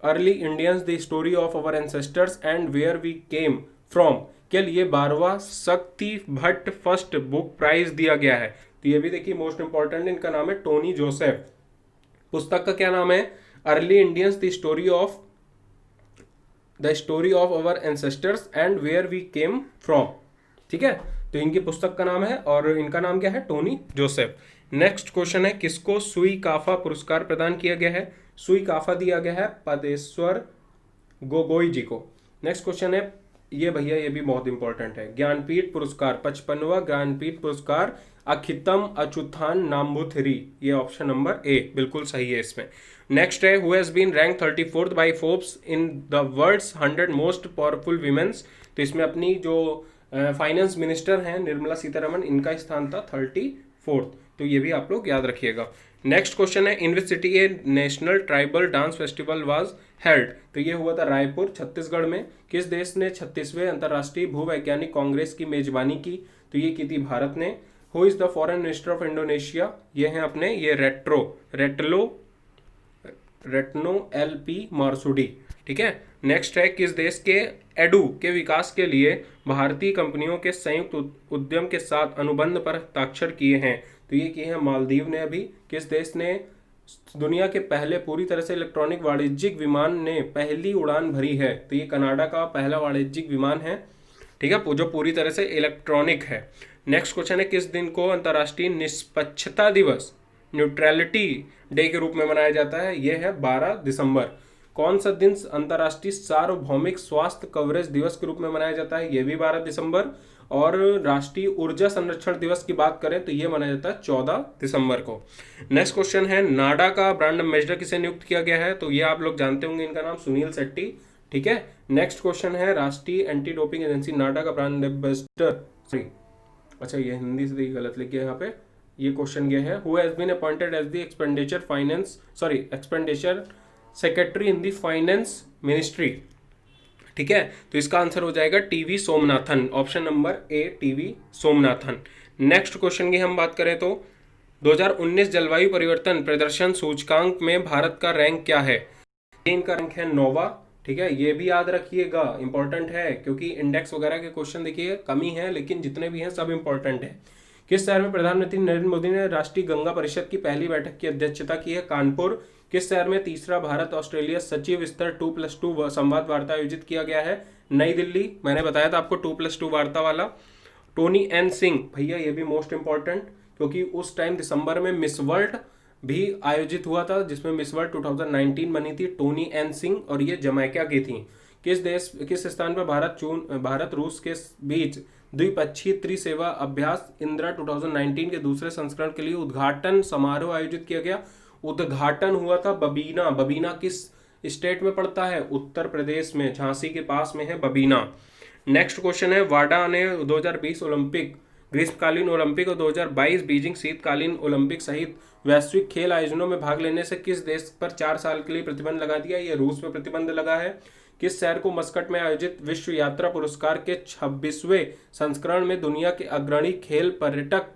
early Indians the story of our ancestors and where we came from के लिए 12वां शक्ति भट्ट फर्स्ट बुक प्राइज दिया गया है? तो ये भी देखिए मोस्ट इंपॉर्टेंट, इनका नाम है टोनी जोसेफ। पुस्तक का क्या नाम है? Early Indians the story of our ancestors and where we came from. ठीक है, तो इनकी पुस्तक का नाम है और इनका नाम क्या है? Tony Joseph. नेक्स्ट क्वेश्चन है, किसको सुई काफा पुरस्कार प्रदान किया गया है? सुई काफा दिया गया है पदेश्वर गोगोई जी को। नेक्स्ट क्वेश्चन है, ये भैया ये भी बहुत इंपॉर्टेंट है, ज्ञानपीठ पुरस्कार 55वां ज्ञानपीठ पुरस्कार अखितम अचुथान नाम्बुथिरी, ये ऑप्शन नंबर ए बिल्कुल सही है इसमें। नेक्स्ट है, who has been rank 34th by Forbes in the world's 100 most powerful women's? तो इसमें अपनी जो फाइनेंस मिनिस्टर हैं निर्मला सीतारमण, इनका स्थान था 34th, तो ये भी आप लोग याद रखिएगा। नेक्स्ट क्वेश्चन है, in which city a national tribal dance festival was held? तो ये हुआ था रायपुर छत्तीसगढ़ में। किस देश ने 36वें अंतर्राष्ट्रीय भूवैज्ञानिक कांग्रेस की मेजबानी की? तो ये की थी भारत ने। Who is the foreign minister of Indonesia? ये हैं अपने ये रेटनो एल.पी. मारसुडी। ठीक है, नेक्स्ट है, किस देश के एडू के विकास के लिए भारतीय कंपनियों के संयुक्त उद्यम के साथ अनुबंध पर हस्ताक्षर किए हैं? तो ये किए हैं मालदीव ने अभी। किस देश ने दुनिया के पहले पूरी तरह से इलेक्ट्रॉनिक वाणिज्यिक विमान ने पहली उड़ान भरी है? तो ये कनाडा का पहला वाणिज्यिक विमान है। ठीक है, जो पूरी तरह से इलेक्ट्रॉनिक है। नेक्स्ट क्वेश्चन है, किस दिन को अंतर्राष्ट्रीय निष्पक्षता दिवस न्यूट्रलिटी डे के रूप में मनाया जाता है? यह है 12 दिसंबर। कौन सा दिन अंतर्राष्ट्रीय सार्वभौमिक स्वास्थ्य कवरेज दिवस के रूप में मनाया जाता है? यह भी 12 दिसंबर। और राष्ट्रीय ऊर्जा संरक्षण दिवस की बात करें तो यह मनाया जाता है 14 दिसंबर को। नेक्स्ट क्वेश्चन है, नाडा का ब्रांड एम्बेसडर किसे नियुक्त किया गया है? तो ये आप लोग जानते होंगे, इनका नाम सुनील शेट्टी। ठीक है, नेक्स्ट क्वेश्चन है, राष्ट्रीय एंटी डोपिंग एजेंसी नाडा का ब्रांड एम्बेसडर, अच्छा ये हिंदी से गलत लिख गया यहाँ पे, ये क्वेश्चन ये है, who has been appointed as the expenditure secretary in the finance ministry? ठीक है, तो इसका आंसर हो जाएगा TV Somanathan, option number A TV Somanathan. Next question की हम बात करें तो 2019 जलवायु परिवर्तन प्रदर्शन सूचकांक में भारत का रैंक क्या है? इनका रैंक है 9वां। ठीक है, ये भी याद रखिएगा, इंपॉर्टेंट है क्योंकि इंडेक्स वगैरह के क्वेश्चन देखिए कमी है लेकिन जितने भी हैं सब इंपॉर्टेंट है। किस शहर में प्रधानमंत्री नरेंद्र मोदी ने राष्ट्रीय गंगा परिषद की पहली बैठक की अध्यक्षता की है? कानपुर। किस शहर में तीसरा भारत ऑस्ट्रेलिया सचिव स्तर 2+2 संवाद वार्ता आयोजित किया गया है? नई दिल्ली। मैंने बताया था आपको 2+2 वार्ता वाला। टोनी एन सिंह भैया, ये भी मोस्ट इंपॉर्टेंट क्योंकि उस टाइम दिसंबर में मिस वर्ल्ड भी आयोजित हुआ था जिसमें मिस वर्ल्ड 2019 बनी थी टोनी एन सिंह, और ये जमैका की थी। किस स्थान पर भारत रूस के बीच द्विपक्षीय त्रिसेवा अभ्यास इंदिरा 2019 के दूसरे संस्करण के लिए उद्घाटन समारोह आयोजित किया गया? उद्घाटन हुआ था बबीना। बबीना किस स्टेट में पड़ता है? उत्तर प्रदेश में, झांसी के पास में है बबीना। नेक्स्ट क्वेश्चन है, वाडा ने 2020 ओलंपिक ग्रीष्मकालीन ओलंपिक और 2022 बीजिंग शीतकालीन ओलंपिक सहित वैश्विक खेल आयोजनों में भाग लेने से किस देश पर 4 साल के लिए प्रतिबंध लगा दिया? ये रूस पर प्रतिबंध लगा है। किस शहर को मस्कट में आयोजित विश्व यात्रा पुरस्कार के 26वें संस्करण में दुनिया के अग्रणी खेल पर्यटक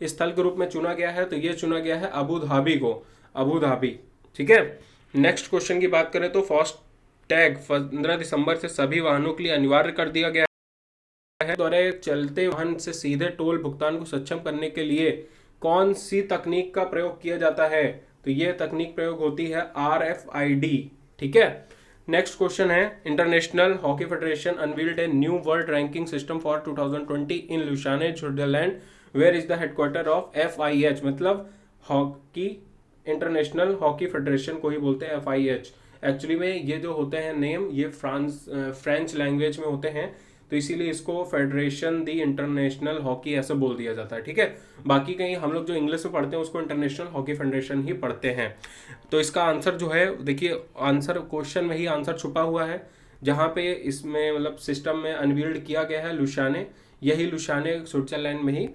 स्थल के रूप में चुना गया है? तो ये चुना गया है अबू धाबी को, अबू धाबी। ठीक है, नेक्स्ट क्वेश्चन की बात करें तो फास्टैग 15 दिसंबर से सभी वाहनों के लिए अनिवार्य कर दिया गया है। द्वारा चलते वाहन से सीधे टोल भुगतान को सक्षम करने के लिए कौन सी तकनीक का प्रयोग किया जाता है? तो ये तकनीक प्रयोग होती है RFID। ठीक है, नेक्स्ट क्वेश्चन है, international hockey federation unveiled a new world ranking system for 2020 in Lausanne Switzerland where is the headquarter of FIH, मतलब हॉकी इंटरनेशनल हॉकी फेडरेशन को ही बोलते हैं FIH। एक्चुअली में ये जो होते हैं नेम, ये फ्रेंच लैंग्वेज में होते हैं, तो इसीलिए इसको फेडरेशन दी इंटरनेशनल हॉकी ऐसे बोल दिया जाता है, ठीक है। बाकी कहीं हम लोग जो इंग्लिश में पढ़ते हैं उसको इंटरनेशनल हॉकी फेडरेशन ही पढ़ते हैं। तो इसका आंसर जो है, देखिए आंसर क्वेश्चन में ही आंसर छुपा हुआ है, जहाँ पे इसमें मतलब सिस्टम में अनवील्ड किया गया है लुशाने, यही लुशाने स्विट्जरलैंड में ही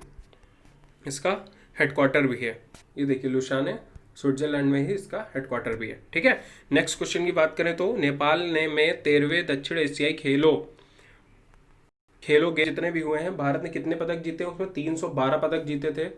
इसका हेडक्वार्टर भी है। ये देखिए लुशाने स्विट्जरलैंड में ही इसका हेडक्वार्टर भी है, ठीक है। नेक्स्ट क्वेश्चन की बात करें तो नेपाल ने में 13वें दक्षिण एशियाई खेलो गेम जितने भी हुए हैं, भारत ने कितने पदक जीते हैं, उसमें 312 पदक जीते थे।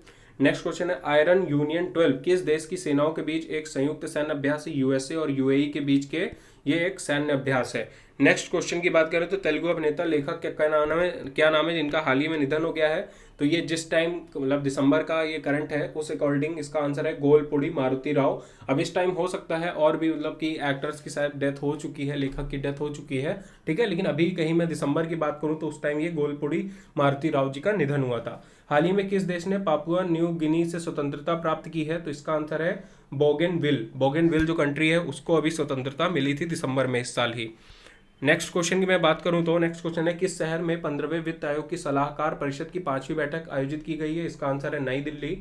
नेक्स्ट क्वेश्चन है आयरन यूनियन 12 किस देश की सेनाओं के बीच एक संयुक्त सैन्य अभ्यास है, USA और UAE के बीच के ये एक सैन्य अभ्यास है। नेक्स्ट क्वेश्चन की बात करें तो तेलुगु अभिनेता लेखक क्या नाम है जिनका हाल ही में निधन हो गया है, तो ये जिस टाइम मतलब दिसंबर का ये करंट है उस अकॉर्डिंग इसका आंसर है गोलपुड़ी मारुति राव। अब इस टाइम हो सकता है और भी मतलब कि एक्टर्स की शायद डेथ हो चुकी है, लेखक की डेथ हो चुकी है, ठीक है, लेकिन अभी कहीं मैं दिसंबर की बात करूं तो उस टाइम ये गोलपुड़ी मारुति राव जी का निधन हुआ था। हाल ही में किस देश ने पापुआ न्यू गिनी से स्वतंत्रता प्राप्त की है, तो इसका आंसर है बोगेनविल जो कंट्री है उसको अभी स्वतंत्रता मिली थी दिसंबर में इस साल ही। नेक्स्ट क्वेश्चन की मैं बात करूं तो नेक्स्ट क्वेश्चन है किस शहर में 15वें वित्त आयोग की सलाहकार परिषद की 5वीं बैठक आयोजित की गई है, इसका आंसर है नई दिल्ली,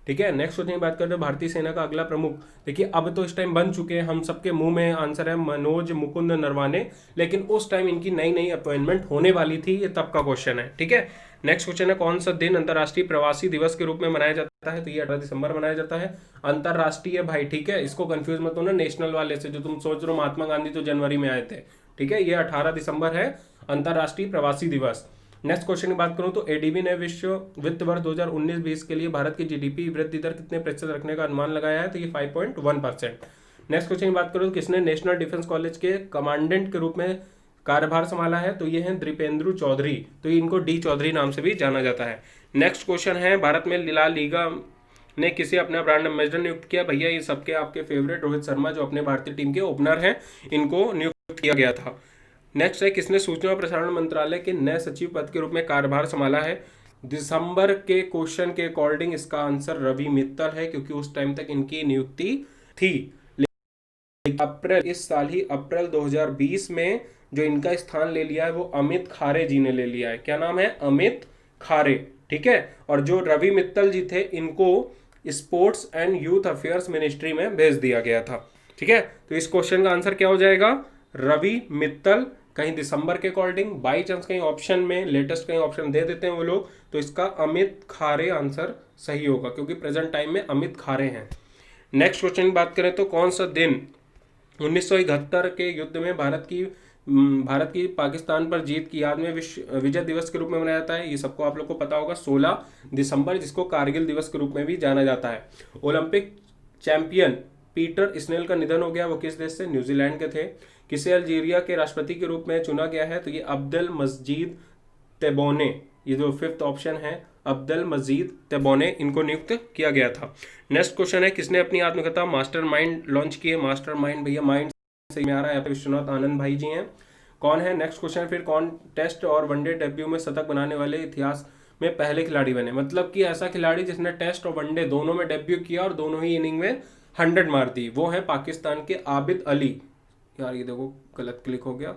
ठीक है। नेक्स्ट क्वेश्चन की बात करते हैं भारतीय सेना का अगला प्रमुख, देखिए अब तो इस टाइम बन चुके हैं, हम सबके मुंह में आंसर है मनोज मुकुंद नरवाने, लेकिन उस टाइम इनकी नई नई अपॉइंटमेंट होने वाली थी, ये तब का क्वेश्चन है, ठीक है। नेक्स्ट क्वेश्चन है कौन सा दिन अंतर्राष्ट्रीय प्रवासी दिवस के रूप में मनाया जाता है, तो ये 18 दिसंबर मनाया जाता है। अंतर्राष्ट्रीय भाई, ठीक है, इसको कंफ्यूज मत होना नेशनल वाले से, जो तुम सोच रहे हो महात्मा गांधी तो जनवरी में आए थे, ठीक है, ये 18 दिसंबर है अंतर्राष्ट्रीय प्रवासी दिवस। नेक्स्ट क्वेश्चन की बात करूं तो एडीबी ने विश्व वित्त वर्ष 2019-20 के लिए भारत की GDP वृद्धि दर कितने प्रतिशत रखने का अनुमान लगाया है, तो ये 5.1%। नेक्स्ट क्वेश्चन की बात करूं तो किसने नेशनल डिफेंस कॉलेज के कमांडेंट के रूप में कार्यभार संभाला है, तो ये हैं दीपेंद्र चौधरी, तो इनको डी चौधरी नाम से भी जाना जाता है। नेक्स्ट क्वेश्चन है भारत में ला लीगा ने किसे अपना ब्रांड एम्बेसडर नियुक्त किया, भैया ये सबके आपके फेवरेट रोहित शर्मा जो अपने भारतीय टीम के ओपनर हैं, इनको नियुक्त किया गया था। नेक्स्ट है किसने सूचना और प्रसारण मंत्रालय के नए सचिव पद के रूप में कार्यभार संभाला है, दिसंबर के क्वेश्चन के अकॉर्डिंग इसका आंसर रवि मित्तल है, क्योंकि उस टाइम तक इनकी नियुक्ति थी। अप्रैल इस साल ही अप्रैल 2020 में जो इनका स्थान ले लिया है वो अमित खारे जी ने ले लिया है, क्या नाम है, अमित खारे, ठीक है। और जो रवि मित्तल जी थे इनको sports and youth affairs ministry में भेज दिया गया था, ठीक है। तो इस क्वेश्चन का आंसर क्या हो जाएगा, रवि मित्तल। कहीं दिसंबर के अकॉर्डिंग बाई चांस कहीं ऑप्शन में लेटेस्ट कहीं ऑप्शन दे देते हैं वो लोग, तो इसका अमित खारे आंसर सही होगा, क्योंकि प्रेजेंट टाइम में अमित खारे हैं। नेक्स्ट क्वेश्चन की बात करें तो कौन सा दिन 1971 के युद्ध में भारत की पाकिस्तान पर जीत की याद में विश्व विजय दिवस के रूप में मनाया जाता है, ये सबको आप लोग को पता होगा, 16 दिसंबर, जिसको कारगिल दिवस के रूप में भी जाना जाता है। ओलंपिक चैंपियन पीटर स्नेल का निधन हो गया, वो किस देश से, न्यूजीलैंड के थे। किसे अल्जीरिया के राष्ट्रपति के रूप में चुना गया है, तो ये अब्देल मजीद तेबोने, ये जो 5th ऑप्शन है अब्देल मजीद तेबोने, इनको नियुक्त किया गया था। नेक्स्ट क्वेश्चन है किसने अपनी आत्मकथा मास्टरमाइंड लॉन्च की है, मास्टरमाइंड भैया माइंड से में आ रहा है, विश्वनाथ आनंद भाई जी हैं, कौन है। नेक्स्ट क्वेश्चन फिर कौन टेस्ट और वनडे डेब्यू में शतक बनाने वाले इतिहास में पहले खिलाड़ी बने, मतलब कि ऐसा खिलाड़ी जिसने टेस्ट और वनडे दोनों में डेब्यू किया और दोनों ही इनिंग में 100 मार दी, वो है पाकिस्तान के आबिद अली, यार ये देखो गलत क्लिक हो गया,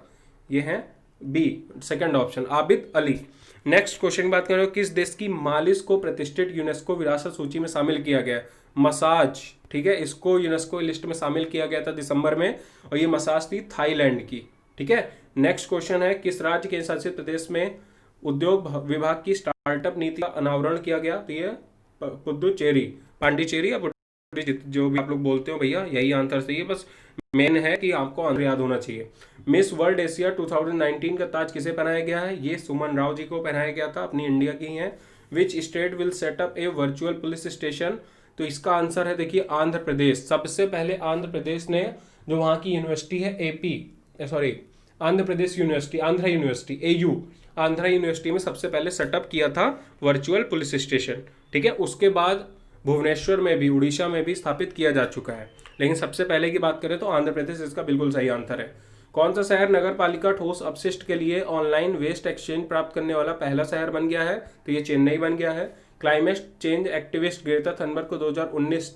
ये है B, second option Abid Ali. Next question की बात करें किस देश की मालिश को प्रतिष्ठित यूनेस्को विरासत सूची में शामिल किया गया, मसाज, ठीक है, इसको यूनेस्को लिस्ट में शामिल किया गया था दिसंबर में, और ये मसाज थी थाईलैंड की, ठीक है। नेक्स्ट क्वेश्चन है किस राज्य के शासित प्रदेश में उद्योग विभाग की स्टार्टअप नीति का अनावरण किया गया, तो ये पुदुचेरी, पांडिचेरी या जो भी आप लोग बोलते हो भैया, यही आंसर सही है, बस मेन है कि आपको आंसर याद होना चाहिए। मिस वर्ल्ड एशिया 2019 का ताज किसे पहनाया गया है, ये सुमन राव जी को पहनाया गया था, अपनी इंडिया की ही है। Which state will set up A virtual police station, तो इसका आंसर है देखिए आंध्र प्रदेश। सबसे पहले आंध्र प्रदेश ने जो वहाँ की यूनिवर्सिटी है Andhra Pradesh university, Andhra university AU, Andhra university में सबसे पहले सेटअप किया था वर्चुअल पुलिस स्टेशन, ठीक है। उसके बाद भुवनेश्वर में भी, उड़ीसा में भी स्थापित किया जा चुका है, लेकिन सबसे पहले की बात करें तो आंध्र प्रदेश इसका बिल्कुल सही आंसर है। कौन सा शहर नगर पालिका ठोस अपशिष्ट के लिए ऑनलाइन वेस्ट एक्सचेंज प्राप्त करने वाला पहला शहर बन गया है, तो ये चेन्नई बन गया है। Climate change activist Greta Thunberg को 2019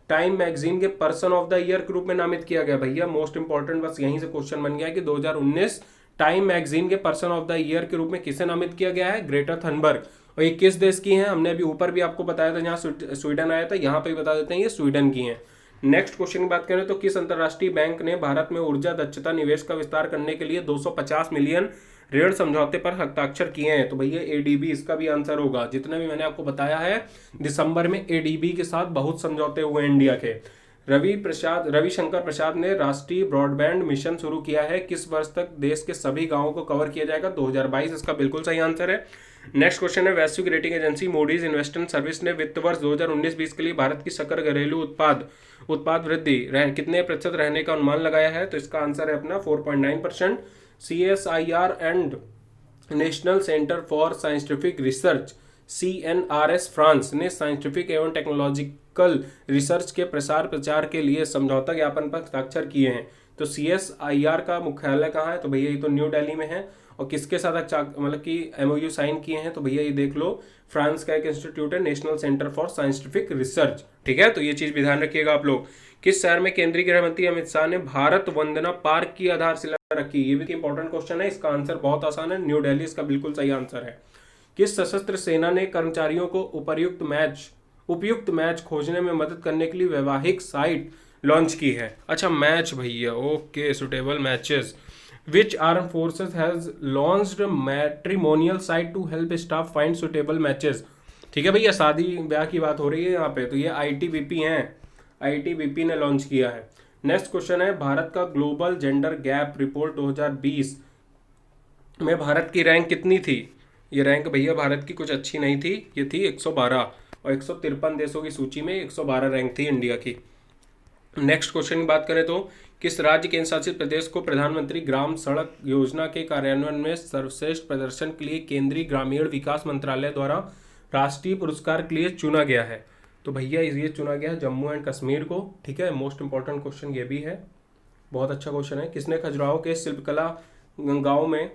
टाइम मैगजीन के पर्सन ऑफ द ईयर के रूप में नामित किया गया? भैया मोस्ट इंपॉर्टेंट बस यहीं से क्वेश्चन बन गया है कि 2019 टाइम मैगजीन के पर्सन ऑफ द ईयर के रूप में किसे नामित किया गया है? Greta Thunberg. और ये किस देश की हैं? हमने अभी ऊपर भी आपको बताया था, जहाँ स्वीडन आया था, यहाँ पे बता देते हैं ये स्वीडन की हैं। नेक्स्ट क्वेश्चन की बात करें तो किस अंतर्राष्ट्रीय बैंक ने भारत में ऊर्जा दक्षता निवेश का विस्तार करने के लिए 250 मिलियन ऋण समझौते पर हस्ताक्षर किए हैं? तो भैया एडीबी इसका भी आंसर होगा। जितने भी मैंने आपको बताया है, दिसंबर में एडीबी के साथ बहुत समझौते हुए इंडिया के। रविशंकर प्रसाद ने राष्ट्रीय ब्रॉडबैंड मिशन शुरू किया है, किस वर्ष तक देश के सभी गांवों को कवर किया जाएगा? 2022 इसका बिल्कुल सही आंसर है। नेक्स्ट क्वेश्चन है, वैश्विक rating agency Moody's investment service ने वित्त वर्ष 2019-20 के लिए भारत की सकल घरेलू उत्पाद वृद्धि कितने प्रतिशत रहने का अनुमान लगाया है? तो इसका आंसर है अपना 4.9%। CSIR and national centre for scientific research CNRS France ने साइंटिफिक एवं टेक्नोलॉजिकल रिसर्च के प्रसार प्रचार के लिए समझौता ज्ञापन पर हस्ताक्षर किए हैं। तो CSIR का मुख्यालय कहाँ है? तो भैया ये तो न्यू दिल्ली में है। और किसके साथ मतलब कि MOU साइन किए हैं? तो भैया ये देख लो, फ्रांस का एक इंस्टीट्यूट है, national centre for scientific research. ठीक है, तो ये चीज भी ध्यान रखिएगा आप लोग। किस शहर में केंद्रीय गृह मंत्री अमित शाह ने भारत वंदना पार्क की आधारशिला रखी? ये भी इंपॉर्टेंट क्वेश्चन है, इसका आंसर बहुत आसान है, न्यू दिल्ली इसका बिल्कुल सही आंसर है। किस सशस्त्र सेना ने कर्मचारियों को उपयुक्त मैच खोजने में मदद करने के लिए वैवाहिक साइट लॉन्च की है? अच्छा मैच भैया, okay, suitable matches. Which armed forces has launched matrimonial site to help staff find suitable matches? ठीक है भैया, शादी ब्याह की बात हो रही है यहाँ पे, तो ये ITBP हैं, ITBP ने लॉन्च किया है। नेक्स्ट क्वेश्चन है, भारत का ग्लोबल जेंडर गैप रिपोर्ट 2020 में भारत की रैंक कितनी थी? ये रैंक भैया भारत की कुछ अच्छी नहीं थी, ये थी 112 और 153 देशों की सूची में 112 रैंक थी इंडिया की। नेक्स्ट क्वेश्चन की बात करें तो किस राज्य केंद्र शासित प्रदेश को प्रधानमंत्री ग्राम सड़क योजना के कार्यान्वयन में सर्वश्रेष्ठ प्रदर्शन के लिए केंद्रीय ग्रामीण विकास मंत्रालय द्वारा राष्ट्रीय पुरस्कार के लिए चुना गया है? तो भैया ये चुना गया जम्मू एंड कश्मीर को। ठीक है, मोस्ट इंपॉर्टेंट क्वेश्चन ये भी है, बहुत अच्छा क्वेश्चन है। किसने खजुराहो के शिल्पकला गांव में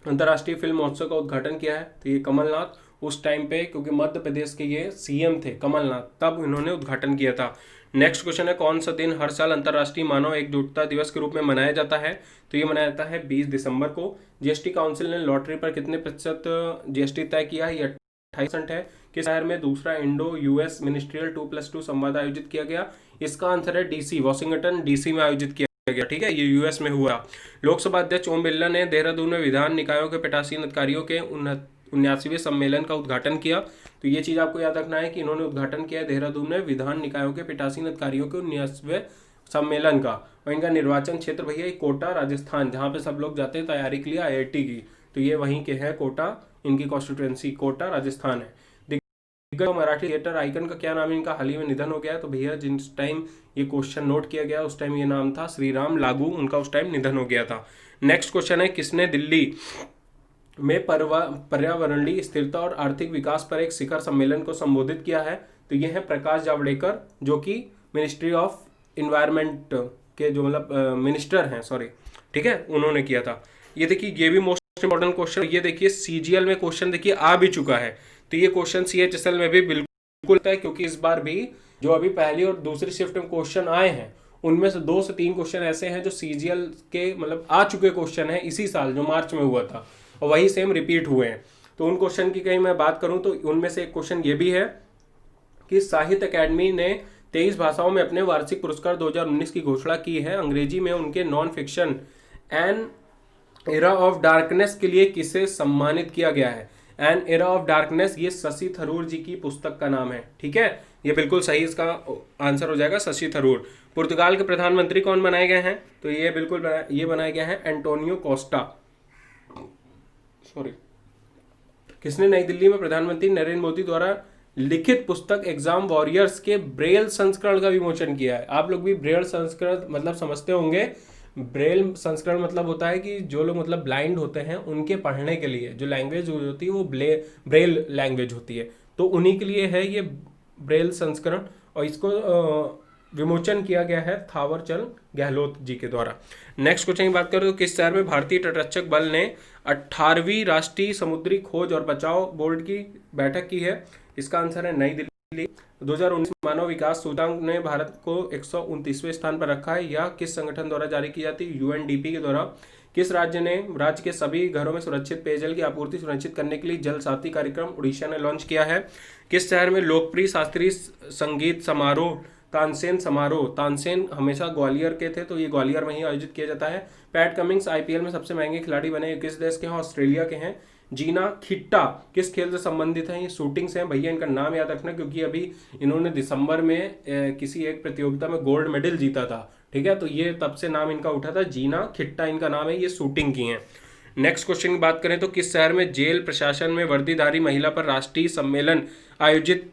अंतर्राष्ट्रीय फिल्म महोत्सव का उद्घाटन किया है? तो ये कमलनाथ। उस टाइम पे क्योंकि मध्य प्रदेश के ये CM थे कमलनाथ, तब इन्होंने उद्घाटन किया था। नेक्स्ट क्वेश्चन है, कौन सा दिन हर साल अंतर्राष्ट्रीय मानव एकजुटता दिवस के रूप में मनाया जाता है? तो ये मनाया जाता है 20 दिसंबर को। GST काउंसिल ने लॉटरी पर कितने प्रतिशत GST तय किया है? ये 28% है। किस शहर में दूसरा इंडो US मिनिस्ट्रियल 2+2 संवाद आयोजित किया गया? इसका आंसर है DC, वॉशिंगटन DC में आयोजित किया गया। ठीक है, ये US में हुआ। लोकसभा अध्यक्ष ओम बिरला ने देहरादून में विधान निकायों के पीठासीन अधिकारियों के 79वें सम्मेलन का उद्घाटन किया। तो ये चीज आपको याद रखना है कि इन्होंने उद्घाटन किया है देहरादून में विधान निकायों के पीठासीन अधिकारियों के 79वें सम्मेलन का। और इनका निर्वाचन क्षेत्र भैया कोटा राजस्थान, जहाँ पे सब लोग जाते हैं तैयारी के लिए IIT की, तो ये वहीं के है कोटा, इनकी कॉन्स्टिट्यूएंसी कोटा राजस्थान है। मराठी थिएटर आइकन का क्या नाम? इनका हाल ही में निधन हो गया है। तो भैया जिस टाइम ये क्वेश्चन नोट किया गया उस टाइम ये नाम था श्रीराम लागू, उनका उस टाइम निधन हो गया था। नेक्स्ट क्वेश्चन है, किसने दिल्ली में पर्यावरणीय स्थिरता और आर्थिक विकास पर एक शिखर सम्मेलन को संबोधित किया है? तो ये है प्रकाश जावड़ेकर, जो कि मिनिस्ट्री ऑफ इन्वायरमेंट के जो मतलब मिनिस्टर हैं, सॉरी, ठीक है, उन्होंने किया था। ये देखिए ये भी मोस्ट इंपॉर्टेंट क्वेश्चन, ये देखिए CGL में क्वेश्चन देखिए आ भी चुका है। तो ये क्वेश्चन CHSL में भी बिल्कुल है, क्योंकि इस बार भी जो अभी पहली और दूसरी शिफ्ट में क्वेश्चन आए हैं उनमें से 2 से 3 क्वेश्चन ऐसे हैं जो CGL के मतलब आ चुके क्वेश्चन हैं इसी साल, जो मार्च में हुआ था, और वही सेम रिपीट हुए हैं। तो उन क्वेश्चन की कहीं मैं बात करूं तो उनमें से एक क्वेश्चन ये भी है कि साहित्य अकेडमी ने 23 भाषाओं में अपने वार्षिक पुरस्कार 2019 की घोषणा की है। अंग्रेजी में उनके non fiction an era of darkness के लिए किसे सम्मानित किया गया है? एन एरा ऑफ डार्कनेस, ये शशि थरूर जी की पुस्तक का नाम है। ठीक है, ये बिल्कुल सही इसका आंसर हो जाएगा, शशि थरूर। पुर्तगाल के प्रधानमंत्री कौन बनाए गए हैं? तो ये बिल्कुल ये बनाए गए हैं एंटोनियो कोस्टा, सॉरी। किसने नई दिल्ली में प्रधानमंत्री नरेंद्र मोदी द्वारा लिखित पुस्तक एग्जाम वॉरियर्स के ब्रेल संस्करण का विमोचन किया है? आप लोग भी ब्रेल संस्करण मतलब समझते होंगे। ब्रेल संस्करण मतलब होता है कि जो लोग मतलब ब्लाइंड होते हैं उनके पढ़ने के लिए जो लैंग्वेज होती है वो ब्रेल लैंग्वेज होती है, तो उन्हीं के लिए है ये ब्रेल संस्करण। और इसको विमोचन किया गया है थावरचंद गहलोत जी के द्वारा। नेक्स्ट क्वेश्चन की बात करें तो किस शहर में भारतीय तटरक्षक बल ने 18वीं राष्ट्रीय समुद्री खोज और बचाव बोर्ड की बैठक की है? इसका आंसर है नई दिल्ली। 2019 मानव विकास सूचकांक ने भारत को 129वें स्थान पर रखा है। यह किस संगठन द्वारा जारी की जाती है? यूएनडीपी के द्वारा। किस राज्य ने राज्य के सभी घरों में सुरक्षित पेयजल की आपूर्ति सुनिश्चित करने के लिए जल साथी कार्यक्रम उड़ीसा ने लॉन्च किया है? किस शहर में लोकप्रिय शास्त्रीय संगीत समारोह तानसेन समारोह, तानसेन हमेशा ग्वालियर के थे तो ये ग्वालियर में ही आयोजित किया जाता है? पैट कमिंग्स आईपीएल में सबसे महंगे खिलाड़ी बने किस देश के हैं? ऑस्ट्रेलिया के हैं। जीना खिट्टा किस खेल से संबंधित है? ये शूटिंग से हैं भैया, इनका नाम याद रखना क्योंकि अभी इन्होंने दिसंबर में किसी एक प्रतियोगिता में गोल्ड मेडल जीता था, ठीक है, तो ये तब से नाम इनका उठा था। जीना खिट्टा इनका नाम है, ये शूटिंग की हैं। नेक्स्ट क्वेश्चन की बात करें तो किस शहर में जेल प्रशासन में वर्दीधारी महिला पर राष्ट्रीय सम्मेलन आयोजित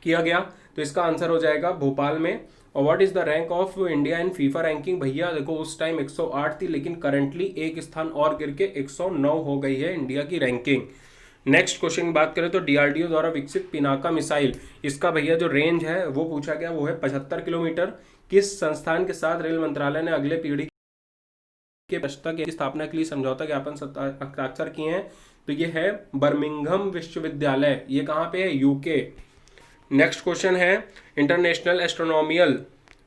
किया गया? तो इसका आंसर हो जाएगा भोपाल में। और what is the rank of India in FIFA ranking? भैया देखो उस टाइम 108 थी लेकिन करंटली एक स्थान और गिर के 109 हो गई है इंडिया की रैंकिंग। नेक्स्ट क्वेश्चन की बात करें तो डीआरडीओ द्वारा विकसित पिनाका मिसाइल, इसका भैया जो रेंज है वो पूछा गया, वो है 75 किलोमीटर। किस संस्थान के साथ रेल मंत्रालय ने अगले पीढ़ी के पुस्तक की स्थापना के लिए समझौता ज्ञापन हस्ताक्षर किए हैं? तो ये है बर्मिंघम विश्वविद्यालय, ये कहाँ पे है? यूके। नेक्स्ट क्वेश्चन है इंटरनेशनल एस्ट्रोनॉमिकल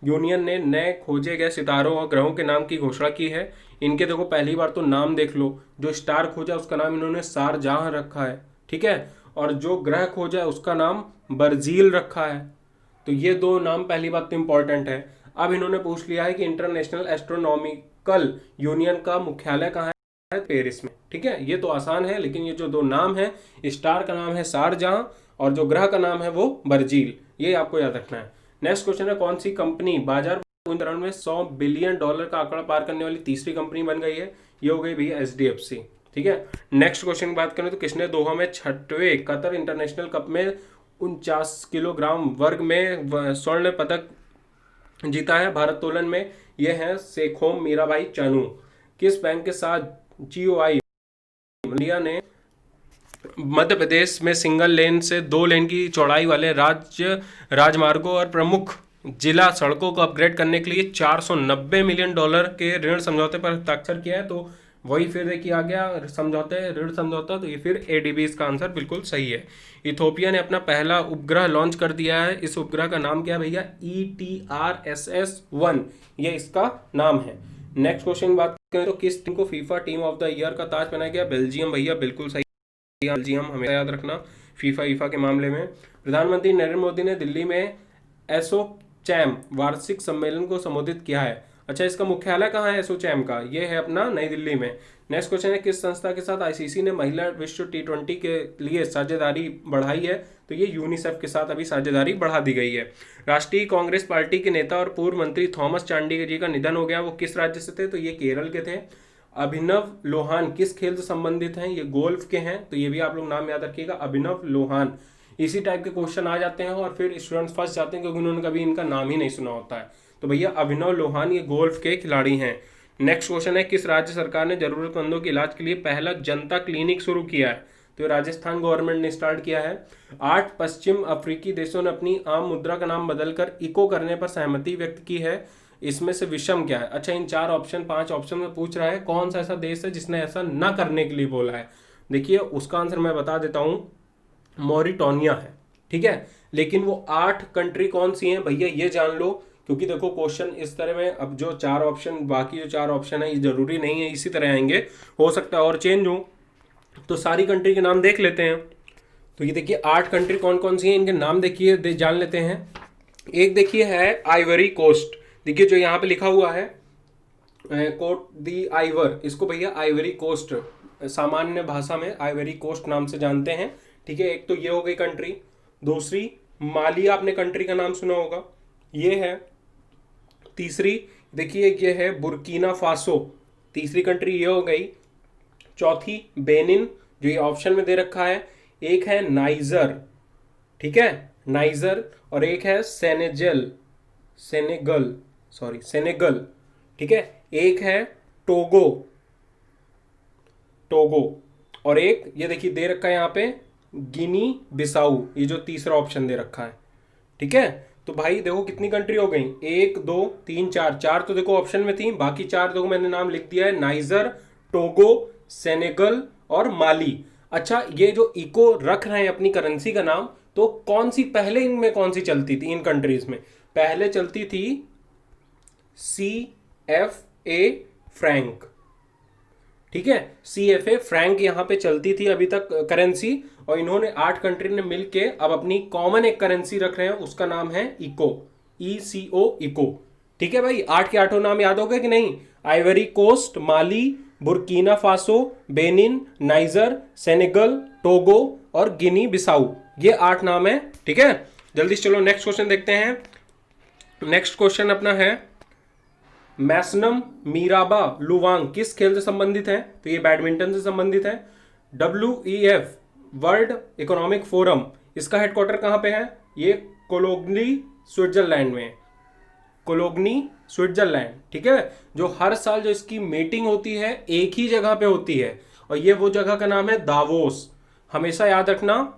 यूनियन ने नए खोजे गए सितारों और ग्रहों के नाम की घोषणा की है। इनके देखो पहली बार तो नाम देख लो, जो स्टार खोजा उसका नाम इन्होंने शारजाह रखा है, ठीक है, और जो ग्रह खोजा है उसका नाम बर्जील रखा है। तो ये दो नाम पहली बात तो इंपॉर्टेंट है। अब इन्होंने पूछ लिया है कि इंटरनेशनल एस्ट्रोनॉमिकल यूनियन का मुख्यालय कहाँ है? पेरिस में, ठीक है, ये तो आसान है, लेकिन ये जो दो नाम है, स्टार का नाम है शारजाह और जो ग्रह का नाम है वो बर्जील, ये आपको याद रखना है। नेक्स्ट क्वेश्चन है कौन सी कंपनी बाजार पूंजीकरण में $100 बिलियन का आंकड़ा पार करने वाली तीसरी कंपनी बन गई है? ये हो गई भैया एचडीएफसी, ठीक है। नेक्स्ट क्वेश्चन की बात करें तो किसने दोहा में 6वें कतर इंटरनेशनल कप में 49 किलोग्राम वर्ग में स्वर्ण पदक जीता है भारोत्तोलन में? ये है शेखोम मीराबाई चानू। किस बैंक के साथ जीओआई इंडिया ने मध्य प्रदेश में सिंगल लेन से 2 लेन की चौड़ाई वाले राज्य राजमार्गों और प्रमुख जिला सड़कों को अपग्रेड करने के लिए $490 मिलियन के ऋण समझौते पर हस्ताक्षर किया है? तो वही फिर देखिए आ गया समझौते, ऋण समझौता, तो ये फिर एडीबी इसका आंसर बिल्कुल सही है। इथोपिया ने अपना पहला उपग्रह लॉन्च कर दिया है। इस उपग्रह का नाम क्या है भैया? ETRSS-1, ये इसका नाम है। नेक्स्ट क्वेश्चन की बात करें तो किस टीम को FIFA team of the year का ताज पहनाया गया? बेल्जियम भैया, बिल्कुल सही, बेल्जियम हमें याद रखना फीफा के मामले में। प्रधानमंत्री नरेंद्र मोदी ने दिल्ली में एसोचैम वार्षिक सम्मेलन को संबोधित किया है। अच्छा, इसका मुख्यालय कहाँ है एसोचैम का? ये है अपना नई दिल्ली में। नेक्स्ट क्वेश्चन है किस संस्था के साथ आईसीसी ने महिला विश्व T20 के लिए साझेदारी बढ़ाई है? तो ये यूनिसेफ के साथ अभी साझेदारी बढ़ा दी गई है। राष्ट्रीय कांग्रेस पार्टी के नेता और पूर्व मंत्री थॉमस चांडी जी का निधन हो गया, वो किस राज्य से थे? तो ये केरल के थे। अभिनव लोहान किस खेल से संबंधित हैं? ये गोल्फ के हैं, तो ये भी आप लोग नाम याद रखिएगा, अभिनव लोहान। इसी टाइप के क्वेश्चन आ जाते हैं और फिर स्टूडेंट्स फंस जाते हैं क्योंकि उन्होंने कभी इनका नाम ही नहीं सुना होता है। तो भैया अभिनव लोहान ये गोल्फ के खिलाड़ी हैं। नेक्स्ट क्वेश्चन है किस राज्य सरकार ने जरूरतमंदों के इलाज के लिए पहला जनता क्लिनिक शुरू किया है? तो राजस्थान गवर्नमेंट ने स्टार्ट किया है। 8 पश्चिम अफ्रीकी देशों ने अपनी आम मुद्रा का नाम बदलकर इको करने पर सहमति व्यक्त की है। इसमें से विषम क्या है? अच्छा, इन 5 ऑप्शन में पूछ रहा है कौन सा ऐसा देश है जिसने ऐसा ना करने के लिए बोला है। देखिए उसका आंसर मैं बता देता हूं, मॉरिटानिया है, ठीक है। लेकिन वो 8 कंट्री कौन सी हैं भैया ये जान लो, क्योंकि देखो क्वेश्चन इस तरह में, अब जो 4 ऑप्शन बाकी जो 4 ऑप्शन है ये जरूरी नहीं है इसी तरह आएंगे, हो सकता है और चेंज हो, तो सारी कंट्री के नाम देख लेते हैं। तो ये देखिए 8 कंट्री कौन कौन सी हैं, इनके नाम देखिए जान लेते हैं। एक देखिए है आइवरी कोस्ट, देखिए जो यहाँ पे लिखा हुआ है कोट दी आइवर, इसको भैया आइवरी कोस्ट सामान्य भाषा में आइवरी कोस्ट नाम से जानते हैं, ठीक है। एक तो ये हो गई कंट्री। दूसरी माली, आपने कंट्री का नाम सुना होगा, ये है। तीसरी देखिए ये है बुर्किना फासो, तीसरी कंट्री ये हो गई। चौथी बेनिन जो ये ऑप्शन में दे रखा है। एक है नाइजर, ठीक है, नाइजर, और एक है सेनेगल, ठीक है। एक है टोगो, और एक ये देखिए दे रखा है यहाँ पे गिनी बिसाऊ, ये जो तीसरा ऑप्शन दे रखा है, ठीक है। तो भाई देखो कितनी कंट्री हो गई, 1 2 3 4 तो देखो ऑप्शन में थी, बाकी 4 देखो मैंने नाम लिख दिया है, नाइजर, टोगो, सेनेगल और माली। अच्छा, ये जो इको रख रहे हैं अपनी करेंसी का नाम, तो कौन सी पहले इनमें कौन सी चलती थी इन कंट्रीज में? पहले चलती थी CFA फ्रैंक, ठीक है, CFA फ्रैंक यहां पे चलती थी अभी तक करेंसी, और इन्होंने 8 कंट्री ने मिलके अब अपनी कॉमन एक करेंसी रख रहे हैं, उसका नाम है इको, ECO, इको। ठीक है भाई, 8 के 8 नाम याद हो गए कि नहीं? Ivory Coast, Mali, Burkina Faso, Benin, Niger, Senegal, Togo और गिनी बिसाऊ, ये 8 नाम है। ठीक है, जल्दी से चलो नेक्स्ट क्वेश्चन देखते हैं। नेक्स्ट क्वेश्चन अपना है, मैसनम मीराबा लुवांग किस खेल से संबंधित है? तो ये बैडमिंटन से संबंधित है। WEF वर्ल्ड इकोनॉमिक फोरम, इसका हेडक्वार्टर कहां पे है? ये कोलोग्नी स्विट्जरलैंड में, कोलोग्नी स्विट्जरलैंड। ठीक है, जो हर साल जो इसकी मीटिंग होती है एक ही जगह पे होती है, और ये वो जगह का नाम है दावोस। हमेशा याद रखना,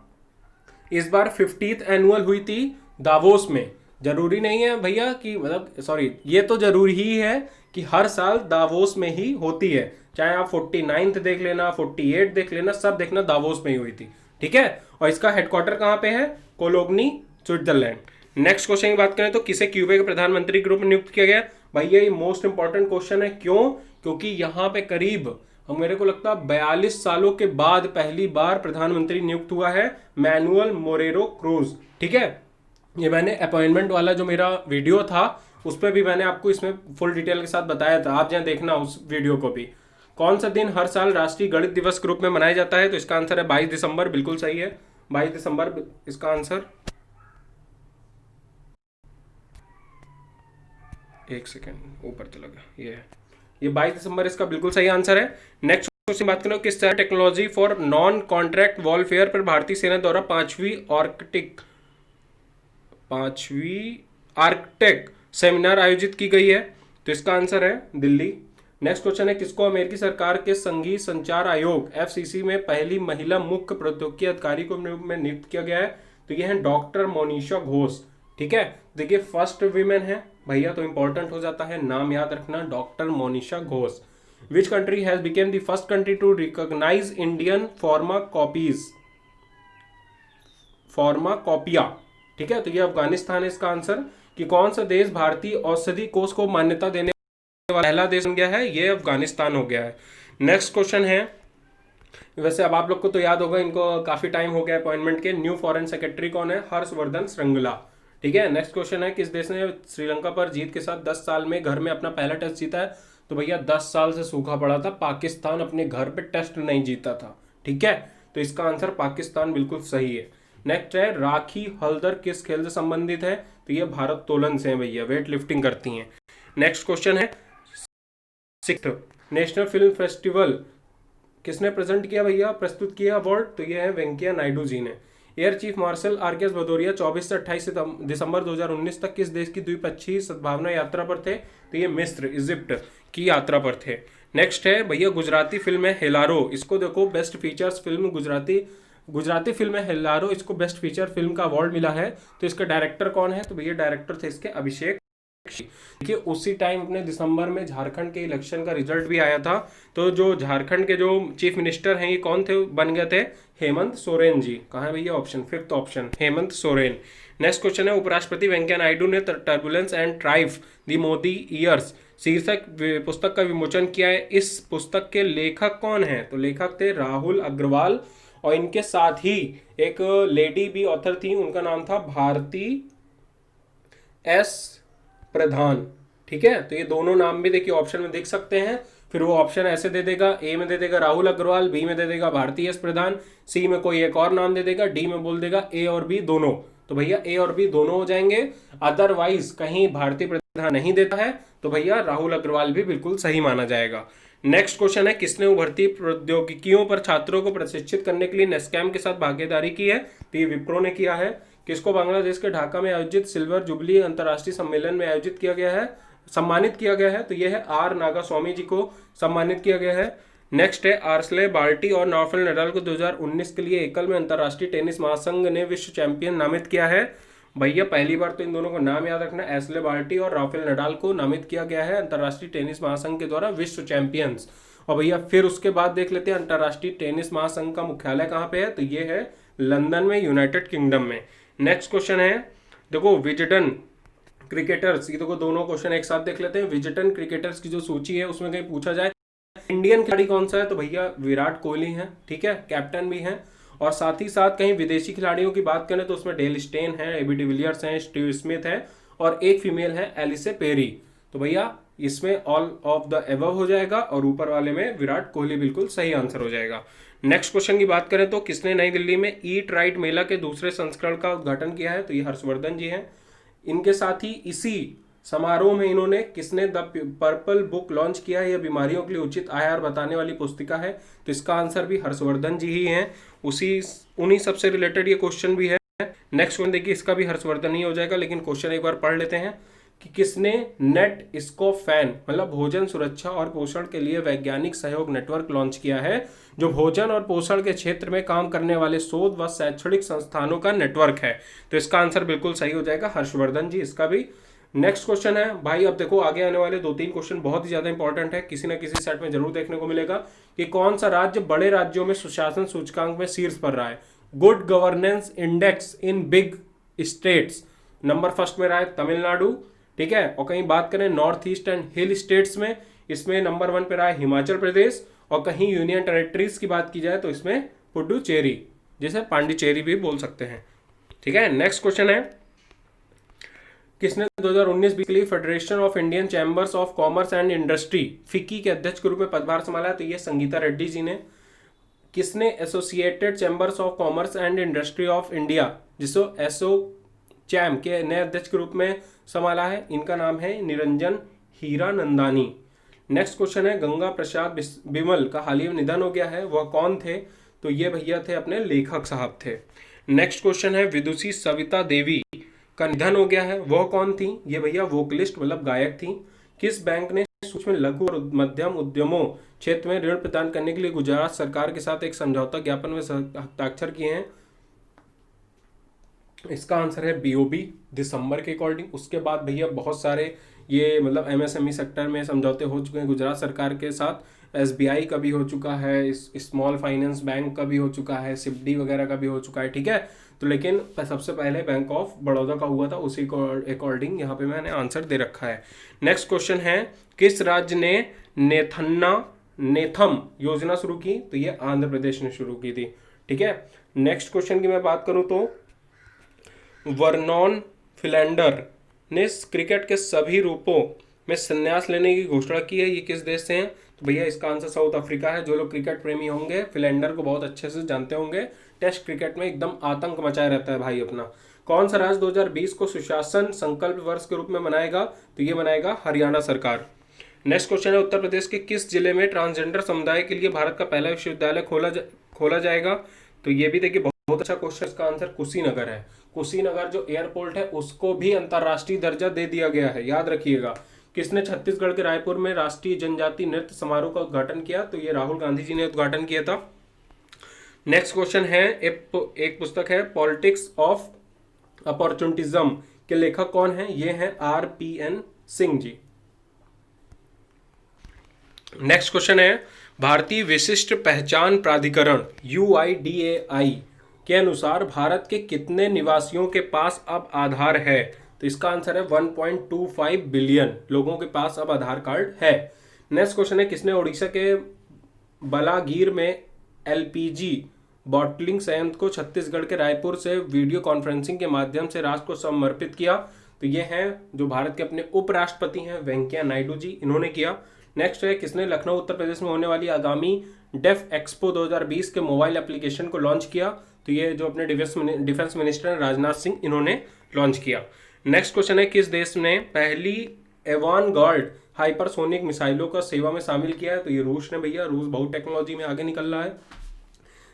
इस बार 50th एनुअल हुई थी दावोस में। जरूरी नहीं है भैया कि मतलब सॉरी, ये तो जरूरी ही है कि हर साल दावोस में ही होती है, चाहे आप 49th देख लेना, 48 देख लेना, सब देखना दावोस में ही हुई थी। ठीक है, और इसका हेडक्वार्टर कहां पे है? कोलोग्नी स्विट्जरलैंड। नेक्स्ट क्वेश्चन की बात करें तो किसे क्यूबा के प्रधानमंत्री के रूप में नियुक्त किया गया? भैया ये मोस्ट इंपॉर्टेंट क्वेश्चन है। क्यों? क्योंकि यहां पे करीब मेरे को लगता है 42 सालों के बाद पहली बार प्रधानमंत्री नियुक्त हुआ है, मैनुअल मोरेरो क्रूज। ठीक है, ये मैंने अपॉइंटमेंट वाला जो मेरा वीडियो था उस पर भी मैंने आपको इसमें फुल डिटेल के साथ बताया था, आप जहाँ देखना उस वीडियो को भी। कौन सा दिन हर साल राष्ट्रीय गणित दिवस के रूप में मनाया जाता है? तो इसका आंसर है 22 दिसंबर, बिल्कुल सही है, 22 दिसंबर इसका आंसर। एक सेकेंड ऊपर चला गया, ये 22 दिसंबर इसका बिल्कुल सही आंसर है। नेक्स्ट क्वेश्चन बात करें, किस तरह technology for non contract warfare पर भारतीय सेना द्वारा पांचवी आर्कटेक सेमिनार आयोजित की गई है? तो इसका आंसर है दिल्ली। नेक्स्ट क्वेश्चन है, किसको अमेरिकी सरकार के संघीय संचार आयोग FCC में पहली महिला मुख्य प्रौद्योगिकी अधिकारी को में नियुक्त किया गया है? तो ये है डॉक्टर मोनिशा घोष। ठीक है, देखिए फर्स्ट वीमेन है भैया, तो इंपॉर्टेंट हो जाता है, नाम याद रखना, doctor Monisha Ghosh. Which country has become the first country to recognise Indian pharmacopoeia? ठीक है, तो ये अफगानिस्तान है इसका आंसर। कि कौन सा देश भारतीय औषधि कोष को मान्यता देने वाला पहला देश बन गया है? ये अफगानिस्तान हो गया है। नेक्स्ट क्वेश्चन है, वैसे अब आप लोग को तो याद होगा, इनको काफी टाइम हो गया अपॉइंटमेंट के, न्यू फॉरेन सेक्रेटरी कौन है? हर्षवर्धन श्रृंगला। ठीक है, नेक्स्ट क्वेश्चन है, किस देश ने श्रीलंका पर जीत के साथ 10 साल में घर में अपना पहला टेस्ट जीता है? तो भैया 10 साल से सूखा पड़ा था, पाकिस्तान अपने घर पे टेस्ट नहीं जीता था। ठीक है, तो इसका आंसर पाकिस्तान बिल्कुल सही है। नेक्स्ट है, राखी हल्दर किस खेल से संबंधित है? तो ये भारोत्तोलन से है भैया, वेट लिफ्टिंग करती हैं। नेक्स्ट क्वेश्चन है, 6th नेशनल फिल्म फेस्टिवल किसने प्रेजेंट किया भैया, प्रस्तुत किया अवार्ड? तो ये है वेंकैया नायडू जी ने। Air chief marshal RKS Bhadauria 24 से 28 दिसंबर 2019 तक किस देश की द्विपक्षीय सद्भावना यात्रा पर थे? तो ये मिस्र, इजिप्ट की यात्रा पर थे। नेक्स्ट है भैया, गुजराती फिल्म है हेलारो, इसको देखो best features film, Gujarati film है हेलारो, इसको बेस्ट फीचर फिल्म का अवार्ड मिला है। तो इसका डायरेक्टर कौन है? तो भैया डायरेक्टर थे इसके अभिषेक। देखिए उसी टाइम अपने दिसंबर में झारखंड के इलेक्शन का रिजल्ट भी आया था, तो जो झारखंड के जो चीफ मिनिस्टर हैं ये कौन थे, बन गए थे हेमंत सोरेन जी। कहाँ है भैया option, 5th option, Hemant Soren. Next question है, उपराष्ट्रपति वेंकैया नायडू ने turbulence and triumph the Modi years शीर्षक पुस्तक का विमोचन किया है। इस पुस्तक के लेखक कौन है? तो लेखक थे राहुल अग्रवाल, और इनके साथ ही एक लेडी भी ऑथर थी, उनका नाम था भारती S प्रधान। ठीक है, तो ये दोनों नाम भी देखिए ऑप्शन में देख सकते हैं। फिर वो ऑप्शन ऐसे दे देगा, ए में दे देगा राहुल अग्रवाल, बी में दे देगा भारती S प्रधान, सी में कोई एक और नाम दे देगा, डी में बोल देगा ए और बी दोनों। तो भैया ए और बी दोनों हो जाएंगे, अदरवाइज कहीं भारतीय प्रधान नहीं देता है तो भैया राहुल अग्रवाल भी बिल्कुल सही माना जाएगा। नेक्स्ट क्वेश्चन है, किसने उभरती प्रौद्योगिकियों पर छात्रों को प्रशिक्षित करने के लिए नेस्कैम के साथ भागीदारी की है? तो ये विप्रो ने किया है। किसको बांग्लादेश के ढाका में आयोजित सिल्वर जुबली अंतर्राष्ट्रीय सम्मेलन में आयोजित किया गया है, सम्मानित किया गया है? तो यह है R नागास्वामी जी को सम्मानित किया गया है। नेक्स्ट है, आर्सले बाल्टी और राफेल नडाल को 2019 के लिए एकल में अंतर्राष्ट्रीय टेनिस महासंघ ने विश्व चैंपियन नामित किया है। भैया पहली बार तो इन दोनों को नाम याद रखना, एस्ले बाल्टी और राफेल नडाल को नामित किया गया है अंतर्राष्ट्रीय टेनिस महासंघ के द्वारा विश्व चैंपियंस। और भैया फिर उसके बाद देख लेते हैं अंतर्राष्ट्रीय टेनिस महासंघ का मुख्यालय कहाँ पे है? तो ये है लंदन में, यूनाइटेड किंगडम में। नेक्स्ट क्वेश्चन है, देखो विजडन क्रिकेटर्स, ये देखो दोनों क्वेश्चन एक साथ देख लेते हैं। विजडन क्रिकेटर्स की जो सूची है उसमें कहीं पूछा जाए इंडियन खिलाड़ी कौन सा है, तो भैया विराट कोहली है, ठीक है, कैप्टन भी है। और साथ ही साथ कहीं विदेशी खिलाड़ियों की बात करें तो उसमें डेल स्टेन है, एबी डिविलियर्स हैं, स्टीव स्मिथ है, और एक फीमेल है एलिसे पेरी। तो भैया इसमें ऑल ऑफ द एबव हो जाएगा और ऊपर वाले में विराट कोहली बिल्कुल सही आंसर हो जाएगा। नेक्स्ट क्वेश्चन की बात करें तो किसने नई दिल्ली में ईट राइट मेला के दूसरे संस्करण का उद्घाटन किया है, तो ये हर्षवर्धन जी हैं। इनके साथ ही इसी समारोह में इन्होंने किसने द पर्पल बुक लॉन्च किया है, यह बीमारियों के लिए उचित आहार बताने वाली पुस्तिका है, तो इसका आंसर भी हर्षवर्धन जी ही हैं। उन्हीं सबसे रिलेटेड ये क्वेश्चन भी है। नेक्स्ट क्वेश्चन देखिए, इसका भी हर्षवर्धन ही हो जाएगा, लेकिन क्वेश्चन एक बार पढ़ लेते हैं कि किसने नेट इसको फैन मतलब भोजन सुरक्षा और पोषण के लिए वैज्ञानिक सहयोग नेटवर्क लॉन्च किया है, जो भोजन और पोषण के क्षेत्र में काम करने वाले शोध व शैक्षणिक संस्थानों का नेटवर्क है। तो इसका आंसर बिल्कुल सही हो जाएगा, हर्षवर्धन जी इसका भी। नेक्स्ट क्वेश्चन है भाई, अब देखो आगे आने वाले 2-3 क्वेश्चन बहुत ही ज्यादा इंपॉर्टेंट है, किसी ना किसी सेट में जरूर देखने को मिलेगा कि कौन सा राज्य बड़े राज्यों में सुशासन सूचकांक में शीर्ष पर रहा है। Good governance index in big states number first में रहा है तमिलनाडु, ठीक है। और कहीं बात करें north east and hill states में, इसमें नंबर 1 पे रहा है हिमाचल प्रदेश। और कहीं यूनियन टेरिटरीज की बात की जाए तो इसमें पुडुचेरी, जिसे पांडिचेरी भी बोल सकते हैं, ठीक है। नेक्स्ट क्वेश्चन है, किसने 2019-20 के लिए federation of Indian chambers of commerce and industry FICCI के अध्यक्ष के रूप में पदभार संभाला है, तो ये संगीता रेड्डी जी ने। किसने associated chambers of commerce and industry of India, जिसको एसो चैम के नए अध्यक्ष के रूप में संभाला है, इनका नाम है निरंजन हीरानंदानी। नेक्स्ट क्वेश्चन है, गंगा प्रसाद बिमल का हाल ही में निधन हो गया है, वह कौन थे, तो ये भैया थे अपने लेखक साहब थे। नेक्स्ट क्वेश्चन है, विदुषी सविता देवी का निधन हो गया है, वह कौन थी, ये भैया वोकलिस्ट मतलब गायक थी। किस बैंक ने सूक्ष्म लघु और मध्यम उद्यमों क्षेत्र में ऋण प्रदान करने के लिए गुजरात सरकार के साथ एक समझौता ज्ञापन में हस्ताक्षर किए हैं, इसका आंसर है बीओबी, दिसंबर के अकॉर्डिंग। उसके बाद भैया बहुत सारे ये मतलब एमएसएमई सेक्टर में समझौते हो चुके हैं गुजरात सरकार के साथ। एसबीआई का भी हो चुका है, स्मॉल फाइनेंस बैंक का भी हो चुका है, सिप्डी वगैरह का भी हो चुका है, ठीक है। तो लेकिन सबसे पहले बैंक ऑफ बड़ौदा का हुआ था, उसी को अकॉर्डिंग यहाँ पे मैंने आंसर दे रखा है। नेक्स्ट क्वेश्चन है, किस राज्य ने नेथम योजना शुरू की, तो ये आंध्र प्रदेश ने शुरू की थी, ठीक है। नेक्स्ट क्वेश्चन की मैं बात करूं तो वर्नॉन फिलैंडर ने क्रिकेट के सभी रूपों में संन्यास लेने की घोषणा की है, ये किस देश से हैं, तो भैया इसका आंसर साउथ अफ्रीका है। जो लोग क्रिकेट प्रेमी होंगे फिलैंडर को बहुत अच्छे से जानते होंगे, टेस्ट क्रिकेट में एकदम आतंक मचाया रहता है भाई अपना। कौन सा राज्य 2020 को सुशासन संकल्प वर्ष के रूप में मनाएगा, तो ये मनाएगा हरियाणा सरकार। नेक्स्ट क्वेश्चन है, उत्तर प्रदेश के किस जिले में ट्रांसजेंडर समुदाय के लिए भारत का पहला विश्वविद्यालय खोला जाएगा, तो ये भी देखिए बहुत अच्छा क्वेश्चन, इसका आंसर कुशीनगर है। कुशीनगर जो एयरपोर्ट है उसको भी अंतर्राष्ट्रीय दर्जा दे दिया गया है, याद रखिएगा। किसने छत्तीसगढ़ के रायपुर में राष्ट्रीय जनजाति नृत्य समारोह का उद्घाटन किया, तो ये राहुल गांधी जी ने उद्घाटन किया था। नेक्स्ट क्वेश्चन है, एक पुस्तक है पॉलिटिक्स ऑफ अपॉर्चुनिटिज्म के लेखक कौन है, ये हैं RPN Singh ji. Next question है, भारतीय विशिष्ट पहचान प्राधिकरण UIDAI के अनुसार भारत के कितने निवासियों के पास अब आधार है, तो इसका आंसर है 1.25 बिलियन लोगों के पास अब आधार कार्ड है। नेक्स्ट क्वेश्चन है, किसने ओडिशा के बलागीर में LPG बॉटलिंग संयंत्र को छत्तीसगढ़ के रायपुर से वीडियो कॉन्फ्रेंसिंग के माध्यम से राष्ट्र को समर्पित किया, तो ये हैं जो भारत के अपने उपराष्ट्रपति हैं वेंकैया नायडू जी, इन्होंने किया। नेक्स्ट है, किसने लखनऊ उत्तर प्रदेश में होने वाली आगामी डेफ एक्सपो 2020 के मोबाइल एप्लीकेशन को लॉन्च किया, तो ये जो अपने डिफेंस मिनिस्टर हैं राजनाथ सिंह, इन्होंने लॉन्च किया। नेक्स्ट क्वेश्चन है, किस देश ने पहली एवानगार्ड हाइपरसोनिक मिसाइलों का सेवा में शामिल किया है, तो ये रूस ने भैया, रूस बहुत टेक्नोलॉजी में आगे निकल रहा है।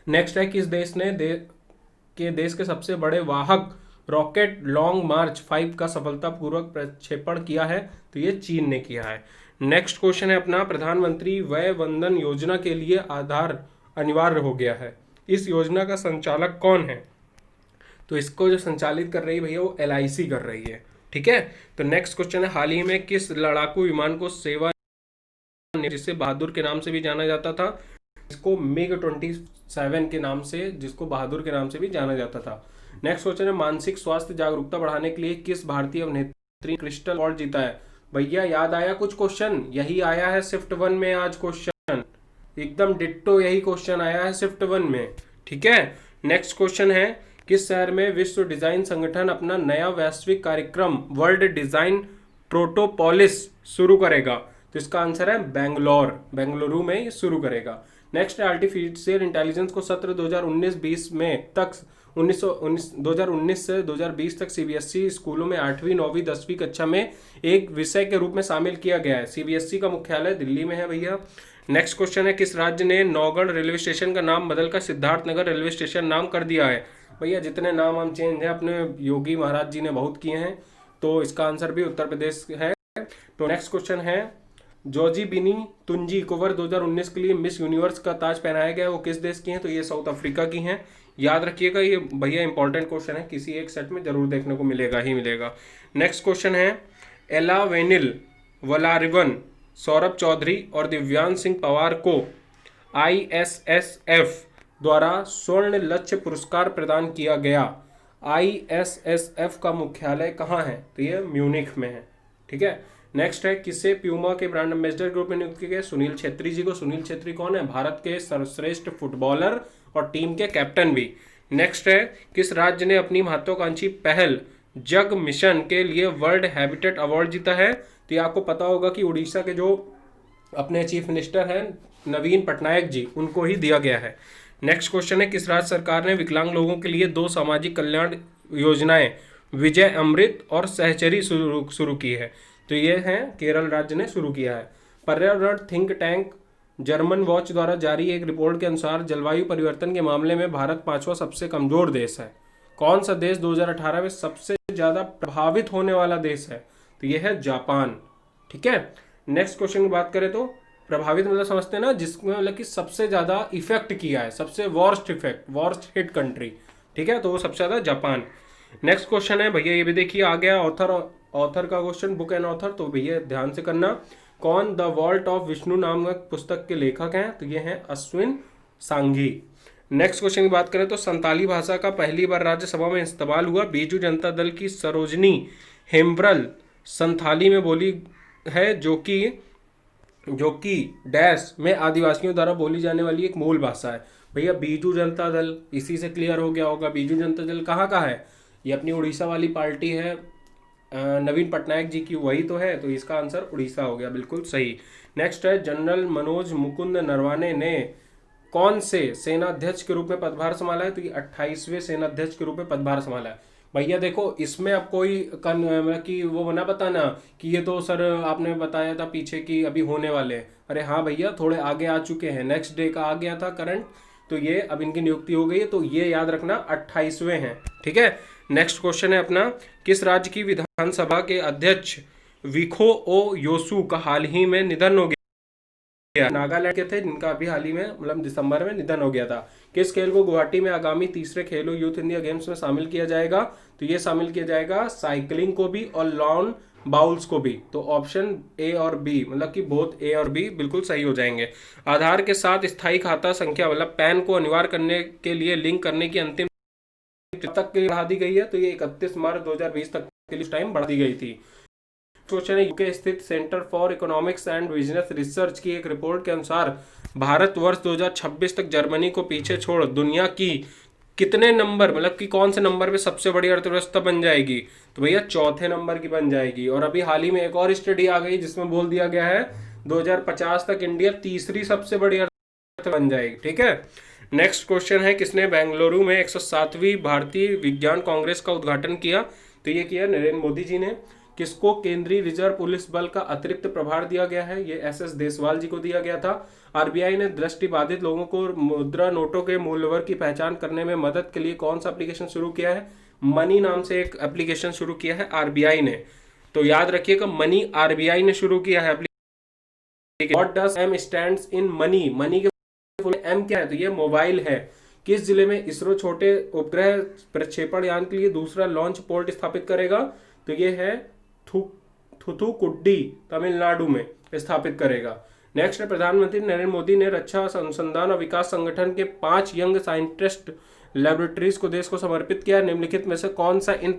नेक्स्ट है, किस देश ने देश के सबसे बड़े वाहक रॉकेट लॉन्ग मार्च 5 का सफलतापूर्वक प्रक्षेपण किया है, तो ये चीन ने किया है। नेक्स्ट क्वेश्चन है अपना, प्रधानमंत्री वय वंदन योजना के लिए आधार अनिवार्य हो गया है, इस योजना का संचालक कौन है, तो इसको जो संचालित कर रही है भैया वो LIC कर रही है, ठीक है। तो नेक्स्ट क्वेश्चन है, हाल ही में किस लड़ाकू विमान को जिसे बहादुर के नाम से भी जाना जाता था, इसको MiG-27 7 के नाम से, जिसको बहादुर के नाम से भी जाना जाता था। नेक्स्ट क्वेश्चन है, मानसिक स्वास्थ्य जागरूकता बढ़ाने के लिए किस भारतीय अभिनेत्री क्रिस्टल अवार्ड जीता है? भैया याद आया कुछ क्वेश्चन, यही आया है शिफ्ट 1 में आज क्वेश्चन, एकदम डिट्टो यही क्वेश्चन आया है शिफ्ट 1 में। ठीक है, नेक्स्ट क्वेश्चन है, किस शहर में विश्व डिजाइन संगठन अपना नया वैश्विक कार्यक्रम वर्ल्ड डिजाइन प्रोटोपोलिस शुरू करेगा? तो इसका आंसर है बेंगलोर, बेंगलुरु में ये शुरू करेगा। नेक्स्ट है, आर्टिफिशियल इंटेलिजेंस को सत्र 2019-20 में तक 2019 से 2020 तक सीबीएसई स्कूलों में 8वीं 9वीं 10वीं कक्षा में एक विषय के रूप में शामिल किया गया है। सीबीएसई का मुख्यालय दिल्ली में है भैया। नेक्स्ट क्वेश्चन है, किस राज्य ने नौगढ़ रेलवे स्टेशन का नाम बदलकर सिद्धार्थनगर रेलवे स्टेशन नाम कर दिया है? भैया जितने नाम हम चेंज हैं अपने योगी महाराज जी ने बहुत किए हैं, तो इसका आंसर भी उत्तर प्रदेश है। तो नेक्स्ट क्वेश्चन है, जॉर्जी बिनी तुंजी कुवर 2019 के लिए मिस यूनिवर्स का ताज पहनाया गया, वो किस देश की हैं? तो ये साउथ अफ्रीका की हैं। याद रखिएगा, ये भैया इंपॉर्टेंट क्वेश्चन है, किसी एक सेट में जरूर देखने को मिलेगा ही मिलेगा। नेक्स्ट क्वेश्चन है, एला वेनिल वलारिवन, सौरभ चौधरी और दिव्यांश सिंह पवार को ISSF द्वारा स्वर्ण लक्ष्य पुरस्कार प्रदान किया गया। ISSF का मुख्यालय कहाँ है? तो ये म्यूनिख में है। ठीक है, नेक्स्ट है, किसे प्यूमा के ब्रांड एम्बेसडर ग्रुप में नियुक्त किया गया? सुनील छेत्री जी को। सुनील छेत्री कौन है? भारत के सर्वश्रेष्ठ फुटबॉलर और टीम के कैप्टन भी। नेक्स्ट है, किस राज्य ने अपनी महत्वाकांक्षी पहल जग मिशन के लिए वर्ल्ड हैबिटेट अवार्ड जीता है? तो ये आपको पता होगा कि उड़ीसा के जो अपने चीफ मिनिस्टर हैं नवीन पटनायक जी, उनको ही दिया गया है। नेक्स्ट क्वेश्चन है, किस राज्य सरकार ने विकलांग लोगों के लिए 2 सामाजिक कल्याण योजनाएं विजय अमृत और सहचरी शुरू की है? तो ये है केरल राज्य ने शुरू किया है। पर्यावरण थिंक टैंक जर्मन वॉच द्वारा जारी एक रिपोर्ट के अनुसार जलवायु परिवर्तन के मामले में भारत 5वां सबसे कमजोर देश है। कौन सा देश 2018 में सबसे ज्यादा प्रभावित होने वाला देश है? तो यह है जापान। ठीक है, नेक्स्ट क्वेश्चन की बात करें तो प्रभावित मतलब समझते हैं ना, जिसमें मतलब कि सबसे ज्यादा इफेक्ट किया है, सबसे worst effect, worst hit country. ठीक है, तो वो सबसे ज्यादा जापान। नेक्स्ट क्वेश्चन है भैया, ये भी देखिए आ गया ऑथर का क्वेश्चन, बुक एंड ऑथर, तो भैया ध्यान से करना। कौन द वॉल्ट ऑफ विष्णु नामक पुस्तक के लेखक हैं? तो ये हैं अश्विन सांघी। नेक्स्ट क्वेश्चन की बात करें तो संताली भाषा का पहली बार राज्यसभा में इस्तेमाल हुआ। बीजू जनता दल की सरोजनी हेम्ब्रल संथाली में बोली है, जो कि डैश में आदिवासियों द्वारा बोली जाने वाली एक मूल भाषा है। भैया बीजू जनता दल, इसी से क्लियर हो गया होगा बीजू जनता दल कहाँ का है? ये अपनी उड़ीसा वाली पार्टी है, नवीन पटनायक जी की, वही तो है। तो इसका आंसर उड़ीसा हो गया, बिल्कुल सही। नेक्स्ट है, जनरल मनोज मुकुंद नरवाने ने कौन से सेनाध्यक्ष के रूप में पदभार संभाला है? तो ये 28वें सेनाध्यक्ष के रूप में पदभार संभाला है। भैया देखो, इसमें अब कोई कि वो बना बताना कि ये तो सर आपने बताया था पीछे कि अभी होने वाले हैं। अरे हाँ भैया, थोड़े आगे आ चुके हैं, नेक्स्ट डे का आ गया था करंट, तो ये अब इनकी नियुक्ति हो गई है, तो ये याद रखना 28वें हैं। ठीक है, नेक्स्ट क्वेश्चन है अपना, किस राज्य की विधानसभा के अध्यक्ष विखो ओ योसू का हाल ही में निधन हो गया? नागालैंड के थे, जिनका अभी हाल ही में मतलब दिसंबर में निधन हो गया था। किस खेल को गुवाहाटी में आगामी तीसरे खेलो यूथ इंडिया गेम्स में शामिल किया जाएगा? तो ये शामिल किया जाएगा साइकिलिंग को भी और लॉन बाउल्स को भी। तो ऑप्शन ए और बी, मतलब कि बोथ ए और बी बिल्कुल सही हो जाएंगे। आधार के साथ स्थायी खाता संख्या मतलब पैन को अनिवार्य करने के लिए लिंक करने की अंतिम तक के लिए बढ़ा दी गई है। तो ये 31 मार्च 2020 तक के लिए टाइम बढ़ा दी गई थी। क्वेश्चन है, यूके स्थित centre for economics and business research की एक रिपोर्ट के अनुसार भारत वर्ष 2026 तक जर्मनी को पीछे छोड़ दुनिया की कितने नंबर, मतलब कि कौन से नंबर पे सबसे बड़ी अर्थव्यवस्था बन जाएगी? तो भैया चौथे नंबर की बन जाएगी। और अभी हाल ही में एक और स्टडी आ गई जिसमें बोल दिया गया है 2050 तक इंडिया तीसरी सबसे बड़ी अर्थव्यवस्था बन जाएगी। ठीक है, नेक्स्ट क्वेश्चन है, किसने बेंगलुरु में 107वीं भारतीय विज्ञान कांग्रेस का उद्घाटन किया? तो ये किया नरेंद्र मोदी जी ने। किसको केंद्रीय रिजर्व पुलिस बल का अतिरिक्त प्रभार दिया गया है? ये SS देसवाल जी को दिया गया था। RBI ने दृष्टिबाधित लोगों को मुद्रा नोटों के मूल्यवर्ग की पहचान करने में मदद के लिए कौन सा एप्लीकेशन शुरू किया है? मनी नाम से एक एप्लीकेशन शुरू किया है RBI ने। तो याद रखिएगा, मनी RBI ने शुरू किया है। What does M stands in money? Money के M क्या है? तो ये मोबाइल है। किस जिले में इसरो छोटे उपग्रह प्रक्षेपण यान के लिए दूसरा लॉन्च पोर्ट स्थापित करेगा? तो ये है थुथुकुडी, तमिलनाडु में स्थापित करेगा। नेक्स्ट है, प्रधानमंत्री नरेंद्र मोदी ने रक्षा अनुसंधान और विकास संगठन के 5 यंग साइंटिस्ट लेबोरेटरीज को देश को समर्पित किया। निम्नलिखित में से कौन सा इन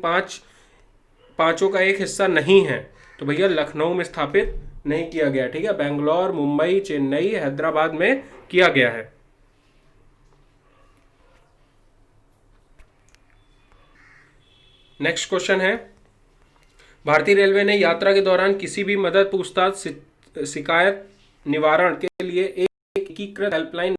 पांचों का एक हिस्सा नहीं है? तो भैया लखनऊ में स्थापित नहीं किया गया, ठीक है, बेंगलोर, मुंबई, चेन्नई, हैदराबाद में किया गया है। नेक्स्ट क्वेश्चन है, भारतीय रेलवे ने यात्रा के दौरान किसी भी मदद, पूछताछ, शिकायत निवारण के लिए एक एकीकृत हेल्पलाइन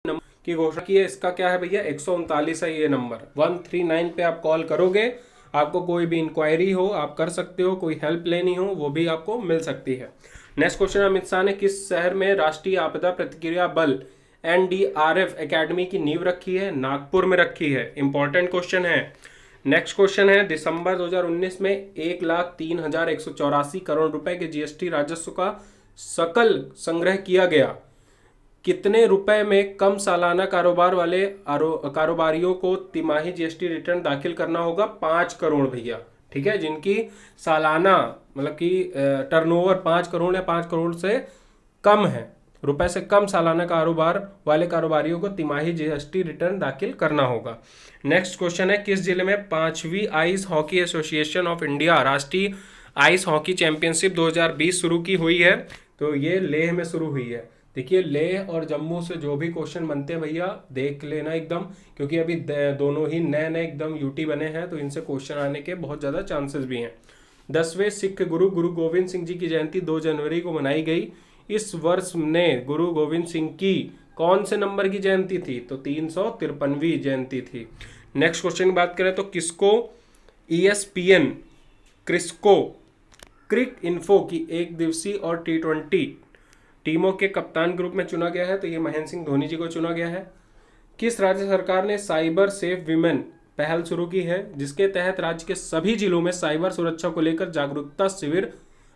नंबर की घोषणा की है। इसका क्या है भैया? 139 है ये नंबर। 139 पे आप कॉल करोगे, आपको कोई भी इंक्वायरी हो आप कर सकते हो, कोई हेल्प लेनी हो वो भी आपको मिल सकती है। नेक्स्ट क्वेश्चन, अमित शाह ने किस शहर में राष्ट्रीय आपदा प्रतिक्रिया बल NDRF एकेडमी की नींव रखी है? नागपुर में रखी है। इंपॉर्टेंट क्वेश्चन है। नेक्स्ट क्वेश्चन है, दिसंबर 2019 में 1,03,184 करोड़ रुपए के GST राजस्व का सकल संग्रह किया गया। कितने रुपए में कम सालाना कारोबार वाले कारोबारियों को तिमाही GST रिटर्न दाखिल करना होगा? 5 करोड़ भैया, ठीक है, जिनकी सालाना मतलब कि टर्नओवर 5 करोड़ या 5 करोड़ से कम है, रुपए से कम सालाना कारोबार वाले कारोबारियों को तिमाही GST रिटर्न दाखिल करना होगा। नेक्स्ट क्वेश्चन है, किस जिले में 5वीं ice hockey association of India राष्ट्रीय आइस हॉकी चैंपियनशिप 2020 शुरू की हुई है? तो ये लेह में शुरू हुई है। देखिए, लेह और जम्मू से जो भी क्वेश्चन बनते हैं भैया देख लेना एकदम, क्योंकि अभी दोनों ही नए नए एकदम यूटी बने हैं, तो इनसे क्वेश्चन आने के बहुत ज़्यादा चांसेस भी हैं। 10वें सिख गुरु गुरु गोविंद सिंह जी की जयंती 2 जनवरी को मनाई गई। इस वर्ष ने गुरु गोविंद सिंह की कौन से नंबर की जयंती थी? तो 353वीं जयंती थी। नेक्स्ट क्वेश्चन की बात करें तो किसको ESPN क्रिस्को क्रिक इन्फो की एक दिवसीय और T20 टीमों के कप्तान के रूप में चुना गया है? तो ये महेंद्र सिंह धोनी जी को चुना गया है। किस राज्य सरकार ने साइबर सेफ विमेन पहल शुरू की है, जिसके तहत राज्य के सभी जिलों में साइबर सुरक्षा को लेकर जागरूकता शिविर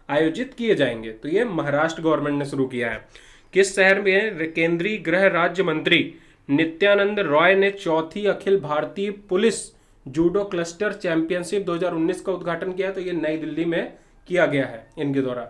आयोजित किए जाएंगे? तो ये महाराष्ट्र गवर्नमेंट ने शुरू किया है। किस शहर में केंद्रीय गृह राज्य मंत्री नित्यानंद रॉय ने 4थी Akhil Bharatiya police judo cluster championship 2019 का उद्घाटन किया? तो ये नई दिल्ली में किया गया है इनके द्वारा।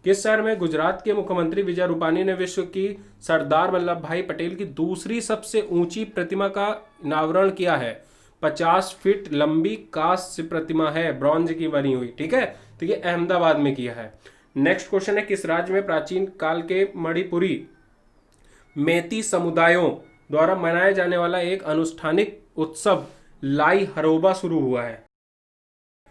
किस शहर में गुजरात के मुख्यमंत्री विजय रूपानी ने विश्व की सरदार वल्लभ भाई पटेल की दूसरी सबसे ऊंची प्रतिमा का अनावरण किया है? 50 फीट लंबी कांस्य प्रतिमा है, ब्रॉन्ज की बनी हुई, ठीक है, तो ये अहमदाबाद में किया है। नेक्स्ट क्वेश्चन है, किस राज्य में प्राचीन काल के मणिपुरी मेती समुदायों द्वारा मनाया जाने वाला एक अनुष्ठानिक उत्सव लाई हरोबा शुरू हुआ है?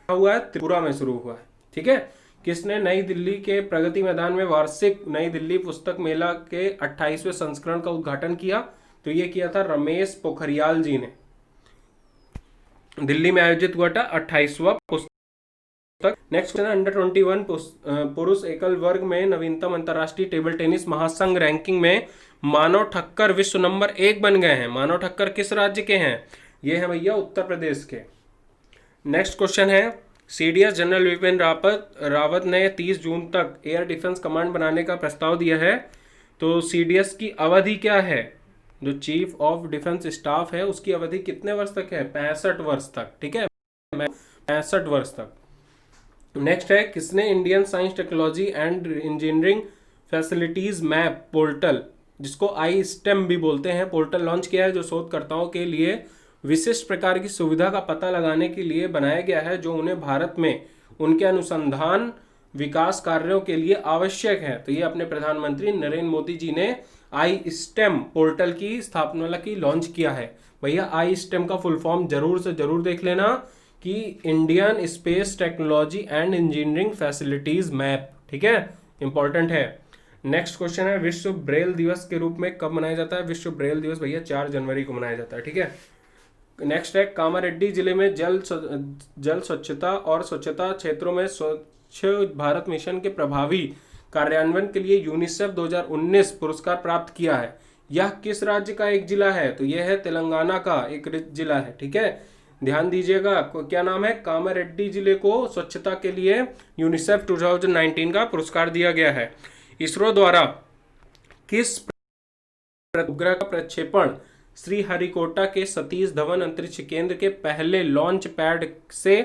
त्रिपुरा में शुरू हुआ है, ठीक है। किसने नई दिल्ली के प्रगति मैदान में वार्षिक नई दिल्ली पुस्तक मेला के 28वें संस्करण का उद्घाटन किया? तो ये किया था रमेश पोखरियाल जी ने। दिल्ली में आयोजित हुआ था 28वां पुस्तक। नेक्स्ट क्वेश्चन, अंडर 21 पुरुष एकल वर्ग में नवीनतम अंतरराष्ट्रीय टेबल टेनिस महासंघ रैंकिंग में मानव ठक्कर विश्व नंबर 1 बन गए हैं। मानव ठक्कर किस राज्य के हैं? ये है भैया उत्तर प्रदेश के। नेक्स्ट क्वेश्चन है, CDS जनरल विपिन रावत ने 30 जून तक एयर डिफेंस कमांड बनाने का प्रस्ताव दिया है। तो CDS की अवधि क्या है? जो चीफ ऑफ डिफेंस स्टाफ है उसकी अवधि कितने वर्ष तक है? 65 वर्ष तक, ठीक है, 65 वर्ष तक। नेक्स्ट है, किसने Indian science technology and engineering facilities map portal, जिसको iSTEM भी बोलते हैं, पोर्टल लॉन्च किया है, जो शोधकर्ताओं के लिए विशिष्ट प्रकार की सुविधा का पता लगाने के लिए बनाया गया है, जो उन्हें भारत में उनके अनुसंधान विकास कार्यों के लिए आवश्यक है? तो ये अपने प्रधानमंत्री नरेंद्र मोदी जी ने iSTEM पोर्टल की स्थापना की लॉन्च किया है। भैया iSTEM का फुल फॉर्म जरूर से जरूर देख लेना कि Indian space technology and engineering facilities map, ठीक है, इंपॉर्टेंट है। नेक्स्ट क्वेश्चन है, विश्व ब्रेल दिवस के रूप में कब मनाया जाता है? विश्व ब्रेल दिवस भैया 4 जनवरी को मनाया जाता है, ठीक है। नेक्स्ट है, कामारेड्डी जिले में जल स्वच्छता और स्वच्छता क्षेत्रों में स्वच्छ भारत मिशन के प्रभावी कार्यान्वयन के लिए यूनिसेफ 2019 पुरस्कार प्राप्त किया है। यह किस राज्य का एक जिला है? तो यह है तेलंगाना का एक जिला है, ठीक है, ध्यान दीजिएगा। क्या नाम है? कामारेड्डी जिले को स्वच्छता के लिए यूनिसेफ 2019 का पुरस्कार दिया गया है। इसरो द्वारा किस उपग्रह का प्रक्षेपण श्रीहरिकोटा के सतीश धवन अंतरिक्ष केंद्र के पहले लॉन्च पैड से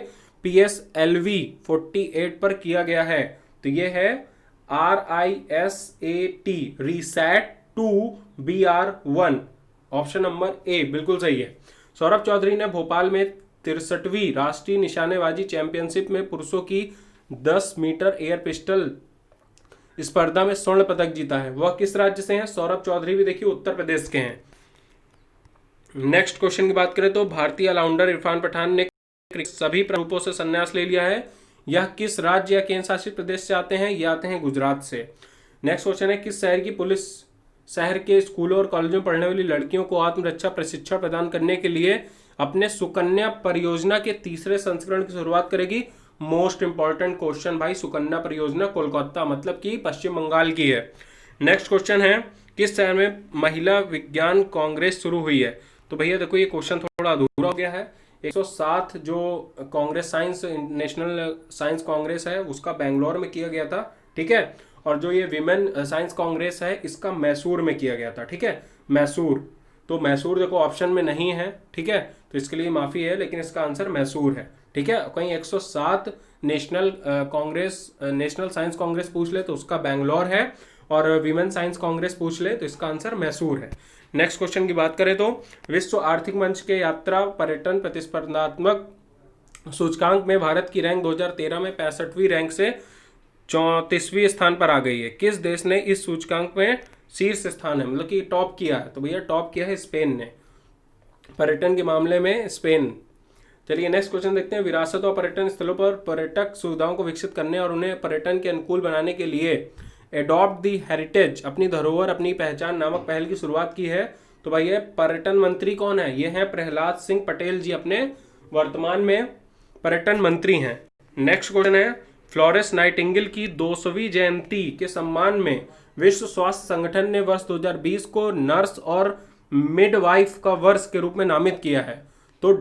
PSLV-48 पर किया गया है? तो ये है RISAT, RISAT 2BR1, option number ए बिल्कुल सही है। सौरभ चौधरी ने भोपाल में 63वीं राष्ट्रीय निशानेबाजी चैंपियनशिप में पुरुषों की 10 मीटर एयर पिस्टल स्पर्धा में स्वर्ण पदक जीता है। वह किस राज्य से हैं? सौरभ चौधरी भी देखिए उत्तर प्रदेश के हैं। नेक्स्ट क्वेश्चन की बात करें तो भारतीय ऑलराउंडर इरफान पठान ने सभी रूपों से संन्यास ले लिया है। यह किस राज्य या केंद्र शासित प्रदेश से आते हैं? ये आते हैं गुजरात से। नेक्स्ट क्वेश्चन है किस शहर की पुलिस शहर के स्कूलों और कॉलेजों में पढ़ने वाली लड़कियों को आत्मरक्षा प्रशिक्षण प्रदान करने के लिए अपने सुकन्या परियोजना के तीसरे संस्करण की शुरुआत करेगी? मोस्ट इंपॉर्टेंट क्वेश्चन भाई, सुकन्या परियोजना कोलकाता मतलब कि पश्चिम बंगाल की है। नेक्स्ट क्वेश्चन है किस शहर में महिला विज्ञान कांग्रेस शुरू हुई है? तो भैया देखो ये क्वेश्चन थोड़ा अधूरा हो गया है। 107 जो Congress science national science Congress है उसका बेंगलोर में किया गया था, ठीक है। और जो ये विमेन साइंस कांग्रेस है इसका मैसूर में किया गया था, ठीक है, मैसूर। तो मैसूर देखो ऑप्शन में नहीं है, ठीक है, तो इसके लिए माफी है, लेकिन इसका आंसर मैसूर है, ठीक है। कहीं 107 national Congress national science Congress पूछ ले तो उसका बेंगलोर है, और विमेन साइंस कांग्रेस पूछ ले तो इसका आंसर मैसूर है। नेक्स्ट क्वेश्चन की बात करें तो विश्व आर्थिक मंच के यात्रा पर्यटन प्रतिस्पर्धात्मक सूचकांक में भारत की रैंक 2013 में 65वीं रैंक से 34वीं स्थान पर आ गई है। किस देश ने इस सूचकांक में शीर्ष स्थान है, मतलब कि टॉप किया है? तो भैया टॉप किया है स्पेन ने, पर्यटन के मामले में स्पेन। चलिए नेक्स्ट क्वेश्चन देखते हैं। विरासत और पर्यटन स्थलों पर पर्यटक सुविधाओं को विकसित करने और उन्हें पर्यटन के अनुकूल बनाने के लिए एडॉप्ट दी हेरिटेज, अपनी धरोहर अपनी पहचान नामक पहल की शुरुआत की है। तो भाई ये पर्यटन मंत्री कौन है? ये है प्रहलाद सिंह पटेल जी, अपने वर्तमान में पर्यटन मंत्री हैं। नेक्स्ट क्वेश्चन है फ्लोरेंस नाइटिंगेल की 200वीं जयंती के सम्मान में विश्व स्वास्थ्य संगठन ने वर्ष 2020 को नर्स और मिडवाइफ का वर्ष के रूप में नामित किया है। तो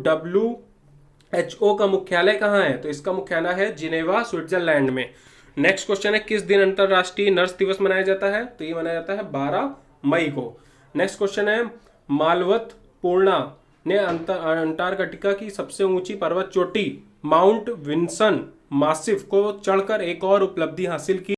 WHO का मुख्यालय कहाँ है? तो इसका मुख्यालय है जिनेवा, स्विट्जरलैंड में। नेक्स्ट क्वेश्चन है किस दिन अंतरराष्ट्रीय नर्स दिवस मनाया जाता है? तो ये मनाया जाता है 12 मई को। नेक्स्ट क्वेश्चन है मालवत पूर्णा ने अंटार्कटिका की सबसे ऊंची पर्वत चोटी माउंट विंसन मासिफ को चढ़कर एक और उपलब्धि हासिल की,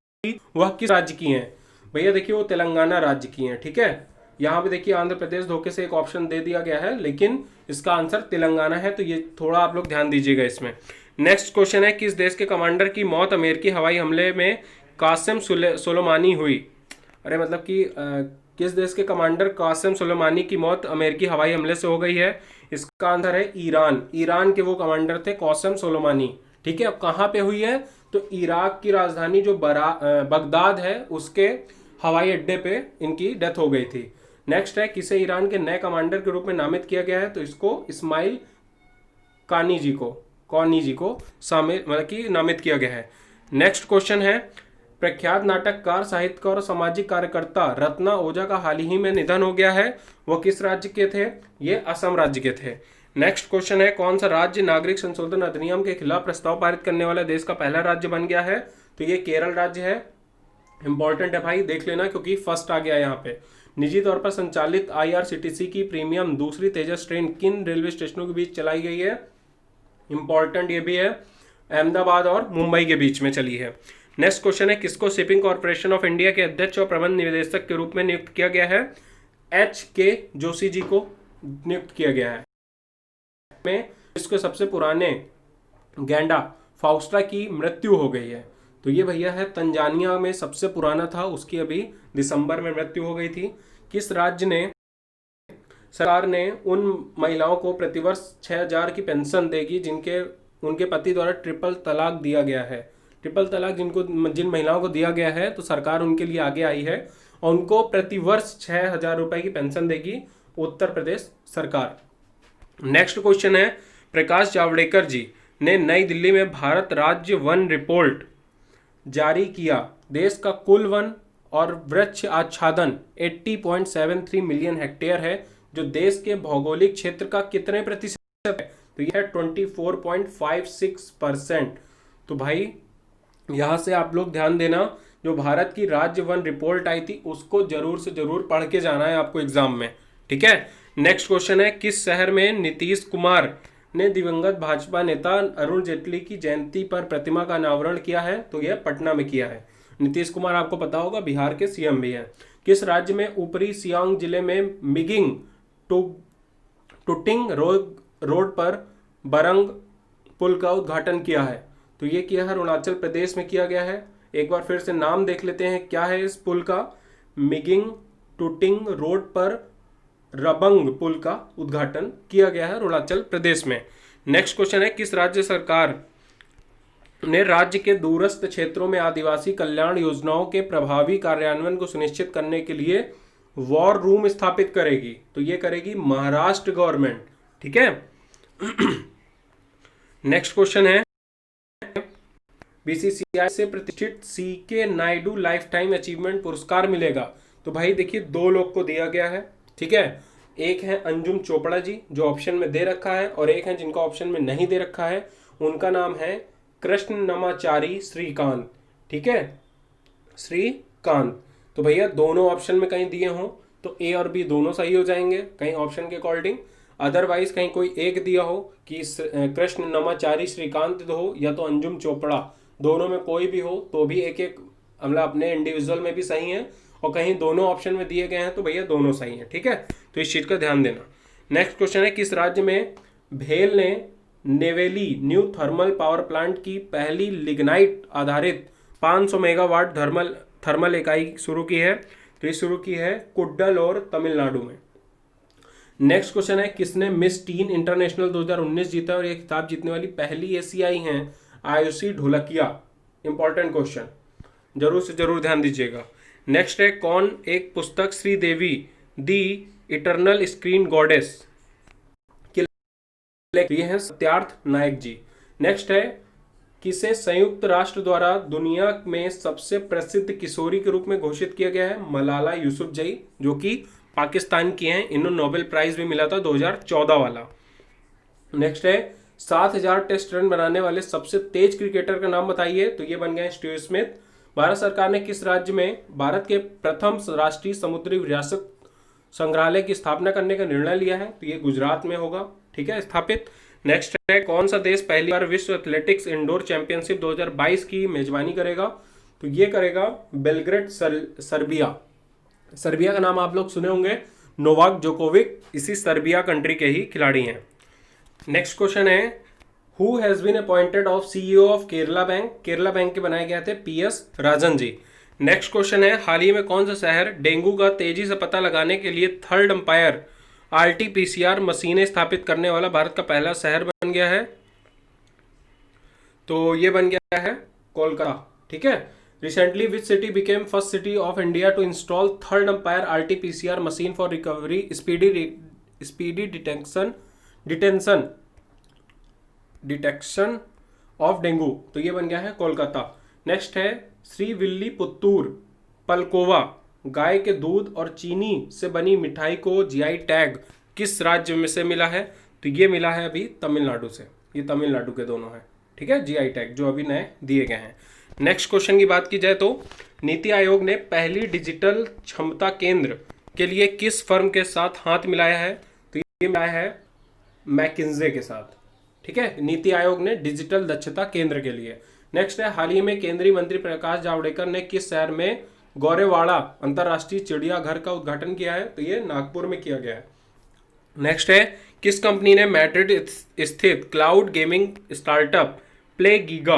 वह किस राज्य की है? भैया देखिए वो तेलंगाना राज्य की है, ठीक है। यहाँ पे देखिए आंध्र प्रदेश धोखे से एक ऑप्शन दे दिया गया है, लेकिन इसका आंसर तेलंगाना है, तो ये थोड़ा आप लोग ध्यान दीजिएगा इसमें। नेक्स्ट क्वेश्चन है किस देश के कमांडर की मौत अमेरिकी हवाई हमले में कासिम सुलेमानी हुई? अरे मतलब कि किस देश के कमांडर कासिम सुलेमानी की मौत अमेरिकी हवाई हमले से हो गई है? इसका आंसर है ईरान। ईरान के वो कमांडर थे कासिम सुलेमानी, ठीक है। अब कहाँ पे हुई है? तो इराक की राजधानी जो बगदाद है उसके हवाई अड्डे पे इनकी डेथ हो गई थी। नेक्स्ट है किसे ईरान के नए कमांडर के रूप में नामित किया गया है? तो इसको इस्माइल कौनी जी को शामिल मतलब कि नामित किया गया है। नेक्स्ट क्वेश्चन है प्रख्यात नाटककार, साहित्यकार और सामाजिक कार्यकर्ता रत्ना ओझा का हाल ही में निधन हो गया है, वो किस राज्य के थे? ये असम राज्य के थे। नेक्स्ट क्वेश्चन है कौन सा राज्य नागरिक संशोधन अधिनियम के खिलाफ प्रस्ताव पारित करने वाला देश का पहला राज्य बन गया है? तो ये केरल राज्य है। इंपॉर्टेंट है भाई, देख लेना क्योंकि फर्स्ट आ गया यहाँ पे। निजी तौर पर संचालित IRCTC की प्रीमियम दूसरी तेजस ट्रेन किन रेलवे स्टेशनों के बीच चलाई गई है? इंपॉर्टेंट ये भी है, अहमदाबाद और मुंबई के बीच में चली है। नेक्स्ट क्वेश्चन है किसको शिपिंग कॉर्पोरेशन ऑफ इंडिया के अध्यक्ष और प्रबंध निदेशक के रूप में नियुक्त किया गया है? HK जोशी जी को नियुक्त किया गया है। में इसके सबसे पुराने गैंडा फाउस्टा की मृत्यु हो गई है, तो ये भैया है तंजानिया में सबसे पुराना था, उसकी अभी दिसंबर में मृत्यु हो गई थी। किस राज्य ने सरकार ने उन महिलाओं को प्रतिवर्ष 6,000 की पेंशन देगी उनके पति द्वारा ट्रिपल तलाक दिया गया है? ट्रिपल तलाक जिन महिलाओं को दिया गया है तो सरकार उनके लिए आगे आई है और उनको प्रतिवर्ष 6,000 रुपए की पेंशन देगी उत्तर प्रदेश सरकार। नेक्स्ट क्वेश्चन है प्रकाश जावड़ेकर जी ने नई दिल्ली में भारत राज्य वन रिपोर्ट जारी किया। देश का कुल वन और वृक्ष आच्छादन 80.73 मिलियन हेक्टेयर है, जो देश के भौगोलिक क्षेत्र का कितने प्रतिशत है? तो यह है 24.56%। तो भाई यहां से आप लोग ध्यान देना, जो भारत की राज्य वन रिपोर्ट आई थी उसको जरूर से जरूर पढ़ के जाना है आपको एग्जाम में, ठीक है। नेक्स्ट क्वेश्चन है किस शहर में नीतीश कुमार ने दिवंगत भाजपा नेता अरुण जेटली की जयंती पर प्रतिमा का अनावरण किया है? तो यह पटना में किया है। नीतीश कुमार आपको पता होगा बिहार के सीएम भी हैं। किस राज्य में ऊपरी सियांग जिले में मिगिंग टुटिंग रोड पर बरंग पुल का उद्घाटन किया है? तो ये किया है अरुणाचल प्रदेश में किया गया है। एक बार फिर से नाम देख लेते हैं क्या है इस पुल का। मिगिंग टुटिंग रोड पर रबंग पुल का उद्घाटन किया गया है अरुणाचल प्रदेश में। नेक्स्ट क्वेश्चन है, किस राज्य सरकार ने राज्य के दूरस्थ क्षेत्रों में आदिवासी कल्याण योजनाओं के प्रभावी कार्यान्वयन को सुनिश्चित करने के लिए वॉर रूम स्थापित करेगी? तो ये करेगी महाराष्ट्र गवर्नमेंट। ठीक है। नेक्स्ट क्वेश्चन है, बीसीसीआई से प्रतिष्ठित C K Naidu lifetime achievement पुरस्कार मिलेगा? तो भाई देखिए, दो लोग को दिया गया है। ठीक है, एक है अंजुम चोपड़ा जी जो ऑप्शन में दे रखा है, और एक है जिनका ऑप्शन में नहीं दे रखा है, उनका नाम है कृष्ण नमाचारी श्रीकांत। ठीक है, श्रीकांत। तो भैया दोनों ऑप्शन में कहीं दिए हों तो ए और बी दोनों सही हो जाएंगे कहीं ऑप्शन के अकॉर्डिंग। अदरवाइज कहीं कोई एक दिया हो कि कृष्ण नमाचारी श्रीकांत हो या तो अंजुम चोपड़ा, दोनों में कोई भी हो तो भी एक एक मतलब अपने इंडिविजुअल में भी सही है, और कहीं दोनों ऑप्शन में दिए गए हैं तो भैया दोनों सही हैं। ठीक है, तो इस चीज का ध्यान देना। नेक्स्ट क्वेश्चन है, किस राज्य में भेल ने Neyveli new thermal power plant की पहली लिग्नाइट आधारित 500 मेगावाट थर्मल इकाई शुरू की है? तो ये शुरू की है कुड्डल और तमिलनाडु में। नेक्स्ट क्वेश्चन है, किसने मिस टीन इंटरनेशनल 2019 जीता और ये खिताब जीतने वाली पहली एशियाई हैं? आयुषी ढोलकिया। इंपॉर्टेंट क्वेश्चन, जरूर से जरूर ध्यान दीजिएगा। नेक्स्ट है, कौन एक पुस्तक श्रीदेवी दी इटर्नल स्क्रीन गॉडेस ये हैं सत्यार्थ नायक जी। नेक्स्ट है, किसे संयुक्त राष्ट्र द्वारा दुनिया में सबसे प्रसिद्ध किशोरी के रूप में घोषित किया गया है? मलाला यूसुफजई जो कि पाकिस्तान की हैं, इन्हें नोबेल प्राइज भी मिला था 2014 वाला। नेक्स्ट है, 7000 टेस्ट रन बनाने वाले सबसे तेज क्रिकेटर का नाम बताइए? तो ये बन गए स्टीव स्मिथ। भारत सरकार ने किस राज्य में भारत के प्रथम राष्ट्रीय समुद्री विरासत संग्रहालय की स्थापना करने का निर्णय लिया है? तो ये गुजरात में होगा। ठीक है, स्थापित। नेक्स्ट है, कौन सा देश पहली बार विश्व एथलेटिक्स इंडोर चैंपियनशिप 2022 की मेजबानी करेगा? तो ये करेगा बेलग्रेड सर्बिया। सर्बिया का नाम आप लोग सुने होंगे, नोवाक जोकोविक इसी सर्बिया कंट्री के ही खिलाड़ी हैं। नेक्स्ट क्वेश्चन है, who has been appointed of CEO of Kerala bank? Kerala bank के बनाए गए थे पीएस राजन जी। नेक्स्ट क्वेश्चन है, हाल ही में कौन सा शहर डेंगू का तेजी से पता लगाने के लिए थर्ड अंपायर आरटीपीसीआर मशीनें स्थापित करने वाला भारत का पहला शहर बन गया है? तो ये बन गया है कोलकाता। ठीक है, recently which city became first city of India to install third umpire RTPCR machine for recovery speedy detection of dengue? तो ये बन गया है कोलकाता। नेक्स्ट है, श्री विल्ली पुत्तूर पलकोवा गाय के दूध और चीनी से बनी मिठाई को जीआई टैग किस राज्य में से मिला है? तो ये मिला है अभी तमिलनाडु से, ये तमिलनाडु के दोनों हैं। ठीक है, जीआई टैग जो अभी नए दिए गए हैं। नेक्स्ट क्वेश्चन की बात की जाए तो नीति आयोग ने पहली डिजिटल क्षमता केंद्र के लिए किस फर्म के साथ हाथ मिलाया है? तो ये मिलाया है मैकिन्जे के साथ। ठीक है, नीति आयोग ने डिजिटल दक्षता केंद्र के लिए। नेक्स्ट है, हाल ही में केंद्रीय मंत्री प्रकाश जावड़ेकर ने किस शहर में गौरेवाड़ा अंतरराष्ट्रीय चिड़ियाघर का उद्घाटन किया है? तो ये नागपुर में किया गया है। नेक्स्ट है, किस कंपनी ने मैड्रिड स्थित cloud gaming startup play giga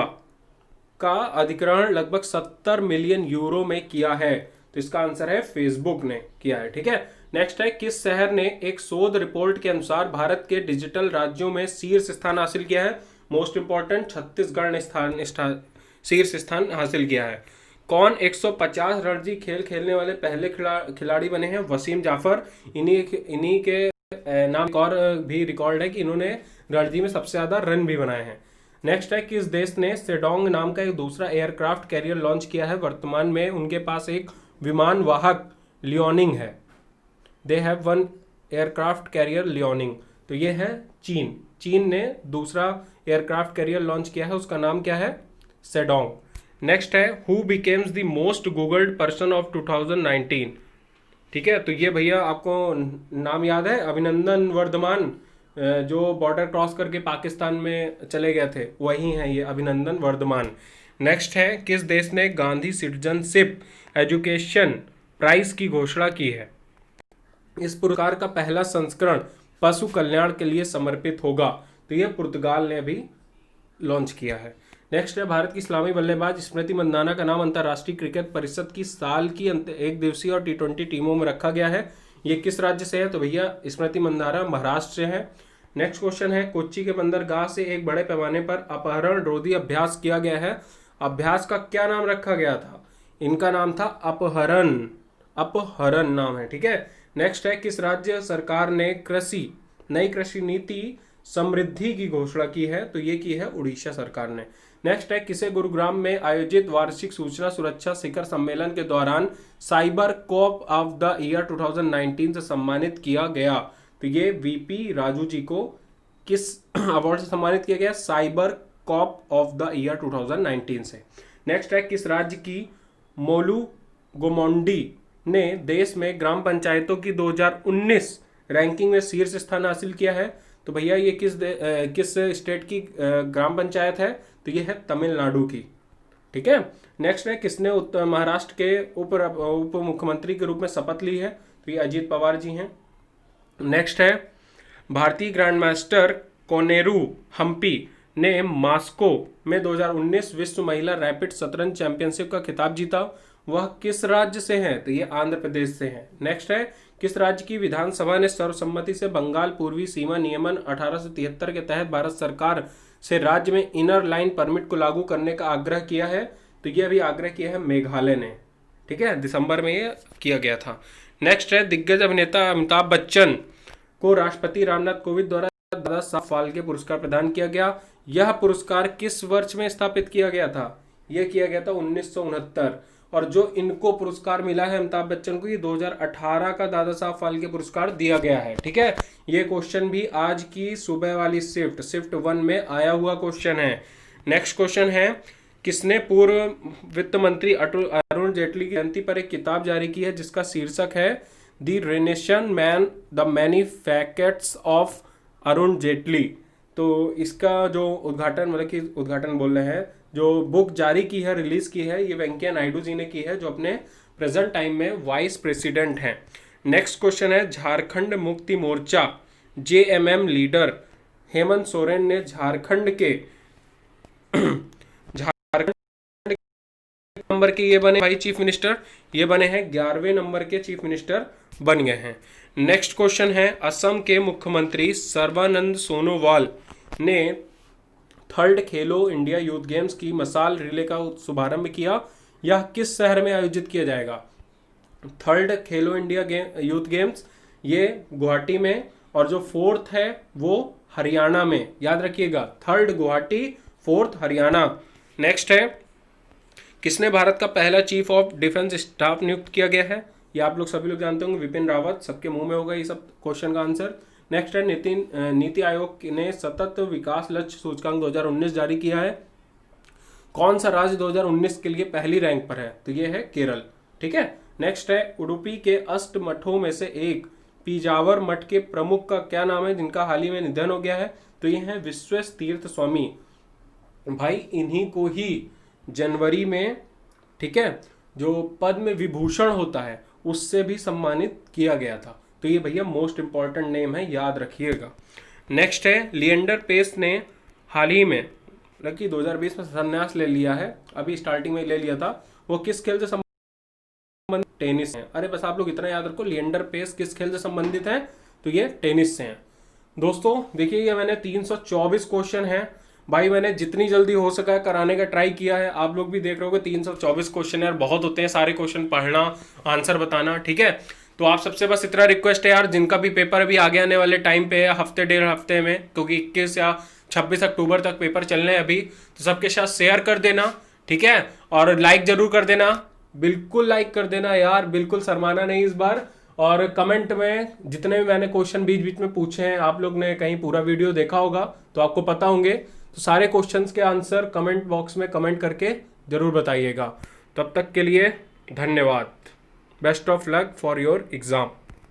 का अधिग्रहण लगभग 70 मिलियन यूरो में किया है? तो इसका आंसर है फेसबुक ने किया है। ठीक है, नेक्स्ट है, किस शहर ने एक शोध रिपोर्ट के अनुसार भारत के डिजिटल राज्यों में शीर्ष स्थान हासिल किया है? मोस्ट इंपॉर्टेंट, छत्तीसगढ़ ने शीर्ष स्थान हासिल किया है। कौन 150 रणजी खेल खेलने वाले पहले खिलाड़ी बने हैं? वसीम जाफर। इन्हीं के नाम एक और भी रिकॉर्ड है कि इन्होंने रणजी में सबसे ज्यादा रन भी बनाए हैं। नेक्स्ट है, किस देश ने सेडोंग नाम का एक दूसरा एयरक्राफ्ट कैरियर लॉन्च किया है? वर्तमान में उनके पास एक विमान वाहक लियोनिंग है। They have one aircraft carrier Liaoning. तो ये है चीन। चीन ने दूसरा एयरक्राफ्ट कैरियर लॉन्च किया है, उसका नाम क्या है? सेडोंग। नेक्स्ट है, who becomes the most googled person of 2019? ठीक है, तो ये भैया आपको नाम याद है? अभिनंदन वर्धमान, जो बॉर्डर क्रॉस करके पाकिस्तान में चले गए थे, वही हैं ये अभिनंदन वर्धमान। नेक्स्ट है, किस देश ने गांधी सिटीजनशिप एजुकेशन प्राइज की घोषणा की है? इस पुरस्कार का पहला संस्करण पशु कल्याण के लिए समर्पित होगा। तो यह पुर्तगाल ने अभी लॉन्च किया है। नेक्स्ट है, भारत की इस्लामी बल्लेबाज स्मृति मंदाना का नाम अंतर्राष्ट्रीय क्रिकेट परिषद की साल की एक दिवसीय और T20 टीमों में रखा गया है। ये किस राज्य से है? तो भैया स्मृति मंदाना महाराष्ट्र से है। नेक्स्ट क्वेश्चन है, कोच्चि के बंदरगाह से एक बड़े पैमाने पर अपहरण रोधी अभ्यास किया गया है। अभ्यास का क्या नाम रखा गया था? इनका नाम था अपहरण। अपहरण नाम है, ठीक है। नेक्स्ट है, किस राज्य सरकार ने नई कृषि नीति समृद्धि की घोषणा की है? तो ये की है उड़ीसा सरकार ने। नेक्स्ट है, किसे गुरुग्राम में आयोजित वार्षिक सूचना सुरक्षा शिखर सम्मेलन के दौरान cyber cop of the year 2019 से सम्मानित किया गया? तो ये वीपी राजू जी को किस अवार्ड से सम्मानित किया गया? Cyber cop of the year 2019 से। नेक्स्ट है, किस राज्य की मोलू गोमोंडी ने देश में ग्राम पंचायतों की 2019 रैंकिंग में शीर्ष स्थान हासिल किया है? तो भैया ये किस स्टेट की ग्राम पंचायत है? तो ये है तमिलनाडु की, ठीक है। नेक्स्ट है, किसने महाराष्ट्र के उप मुख्यमंत्री के रूप में शपथ ली है? तो ये अजीत पवार जी हैं। नेक्स्ट है, भारतीय ग्रैंड मास्टर कोनेरू हम्पी ने मास्को में 2019 विश्व महिला रैपिड शतरंज चैंपियनशिप का खिताब जीता। वह किस राज्य से हैं? तो ये आंध्र प्रदेश से हैं। नेक्स्ट है, किस राज्य की विधानसभा ने सर्वसम्मति से बंगाल पूर्वी सीमा नियमन 1873 के तहत भारत सरकार से राज्य में इनर लाइन परमिट को लागू करने का आग्रह किया है? तो ये अभी आग्रह किया है मेघालय ने, ठीक है। दिसंबर में ये किया गया था। नेक्स्ट है, दिग्गज अभिनेता अमिताभ बच्चन को राष्ट्रपति रामनाथ कोविंद द्वारा दादा साहब फाल्के पुरस्कार प्रदान किया गया। यह पुरस्कार किस वर्ष में स्थापित किया गया था? यह किया गया था 1969। और जो इनको पुरस्कार मिला है अमिताभ बच्चन को, ये 2018 का दादा साहब फाल्के पुरस्कार दिया गया है, ठीक है। ये क्वेश्चन भी आज की सुबह वाली शिफ्ट 1 में आया हुआ क्वेश्चन है। नेक्स्ट क्वेश्चन है, किसने पूर्व वित्त मंत्री अरुण जेटली की जयंती पर एक किताब जारी की है जिसका शीर्षक है the renaissance man the many facts of Arun Jaitley? तो इसका जो उद्घाटन बोल रहे हैं, जो बुक जारी की है, रिलीज की है, ये वेंकैया नायडू जी ने की है, जो अपने प्रेजेंट टाइम में वाइस प्रेसिडेंट हैं। नेक्स्ट क्वेश्चन है, झारखंड मुक्ति मोर्चा JMM लीडर हेमंत सोरेन ने झारखंड नंबर के ये बने भाई चीफ मिनिस्टर, ये बने हैं 11वें नंबर के चीफ मिनिस्टर बन गए हैं। नेक्स्ट क्वेश्चन है, असम के मुख्यमंत्री सर्बानंद सोनोवाल ने थर्ड खेलो इंडिया यूथ गेम्स की मसाल रिले का शुभारंभ किया। यह किस शहर में आयोजित किया जाएगा? थर्ड खेलो इंडिया यूथ गेम्स ये गुवाहाटी में, और जो फोर्थ है वो हरियाणा में, याद रखिएगा, third Guwahati, fourth Haryana. Next है, किसने भारत का पहला चीफ ऑफ डिफेंस स्टाफ नियुक्त किया गया है? ये आप लोग सभी लोग जानते होंगे, विपिन रावत। सबके मुंह में होगा ये सब क्वेश्चन का आंसर। नेक्स्ट है, नीति आयोग ने सतत विकास लक्ष्य सूचकांक 2019 जारी किया है। कौन सा राज्य 2019 के लिए पहली रैंक पर है? तो ये है केरल, ठीक है। नेक्स्ट है, उडुपी के अष्ट मठों में से एक पीजावर मठ के प्रमुख का क्या नाम है जिनका हाल ही में निधन हो गया है? तो ये है विश्वेश तीर्थ स्वामी। भाई इन्हीं को ही जनवरी में, ठीक है, जो पद्म विभूषण होता है उससे भी सम्मानित किया गया था। तो ये भैया मोस्ट इंपॉर्टेंट नेम है, याद रखिएगा। नेक्स्ट है, लिएंडर पेस ने हाल ही में 2020 में संन्यास ले लिया है, अभी स्टार्टिंग में ले लिया था। वो किस खेल से संबंधित? टेनिस है। अरे बस आप लोग इतना याद रखो, लिएंडर पेस किस खेल से संबंधित है? तो ये टेनिस से है। दोस्तों देखिए, ये मैंने 324 क्वेश्चन है भाई, मैंने जितनी जल्दी हो सका कराने का ट्राई किया है। आप लोग भी देख रहे हो कि 324 क्वेश्चन यार बहुत होते हैं, सारे क्वेश्चन पढ़ना, आंसर बताना, ठीक है। तो आप सबसे बस इतना रिक्वेस्ट है यार, जिनका भी पेपर अभी आगे आने वाले टाइम पे है, हफ्ते 1.5 हफ्ते में, क्योंकि 21 या 26 अक्टूबर तक पेपर चलने हैं अभी, तो सबके साथ शेयर कर देना, ठीक है। और लाइक जरूर कर देना, बिल्कुल लाइक कर देना यार, बिल्कुल शर्माना नहीं इस बार। और कमेंट में जितने भी मैंने क्वेश्चन बीच बीच में पूछे हैं, आप लोग ने कहीं पूरा वीडियो देखा होगा तो आपको पता होंगे, तो सारे क्वेश्चंस के आंसर कमेंट बॉक्स में कमेंट करके जरूर बताइएगा। तब तक के लिए धन्यवाद। Best of luck for your exam.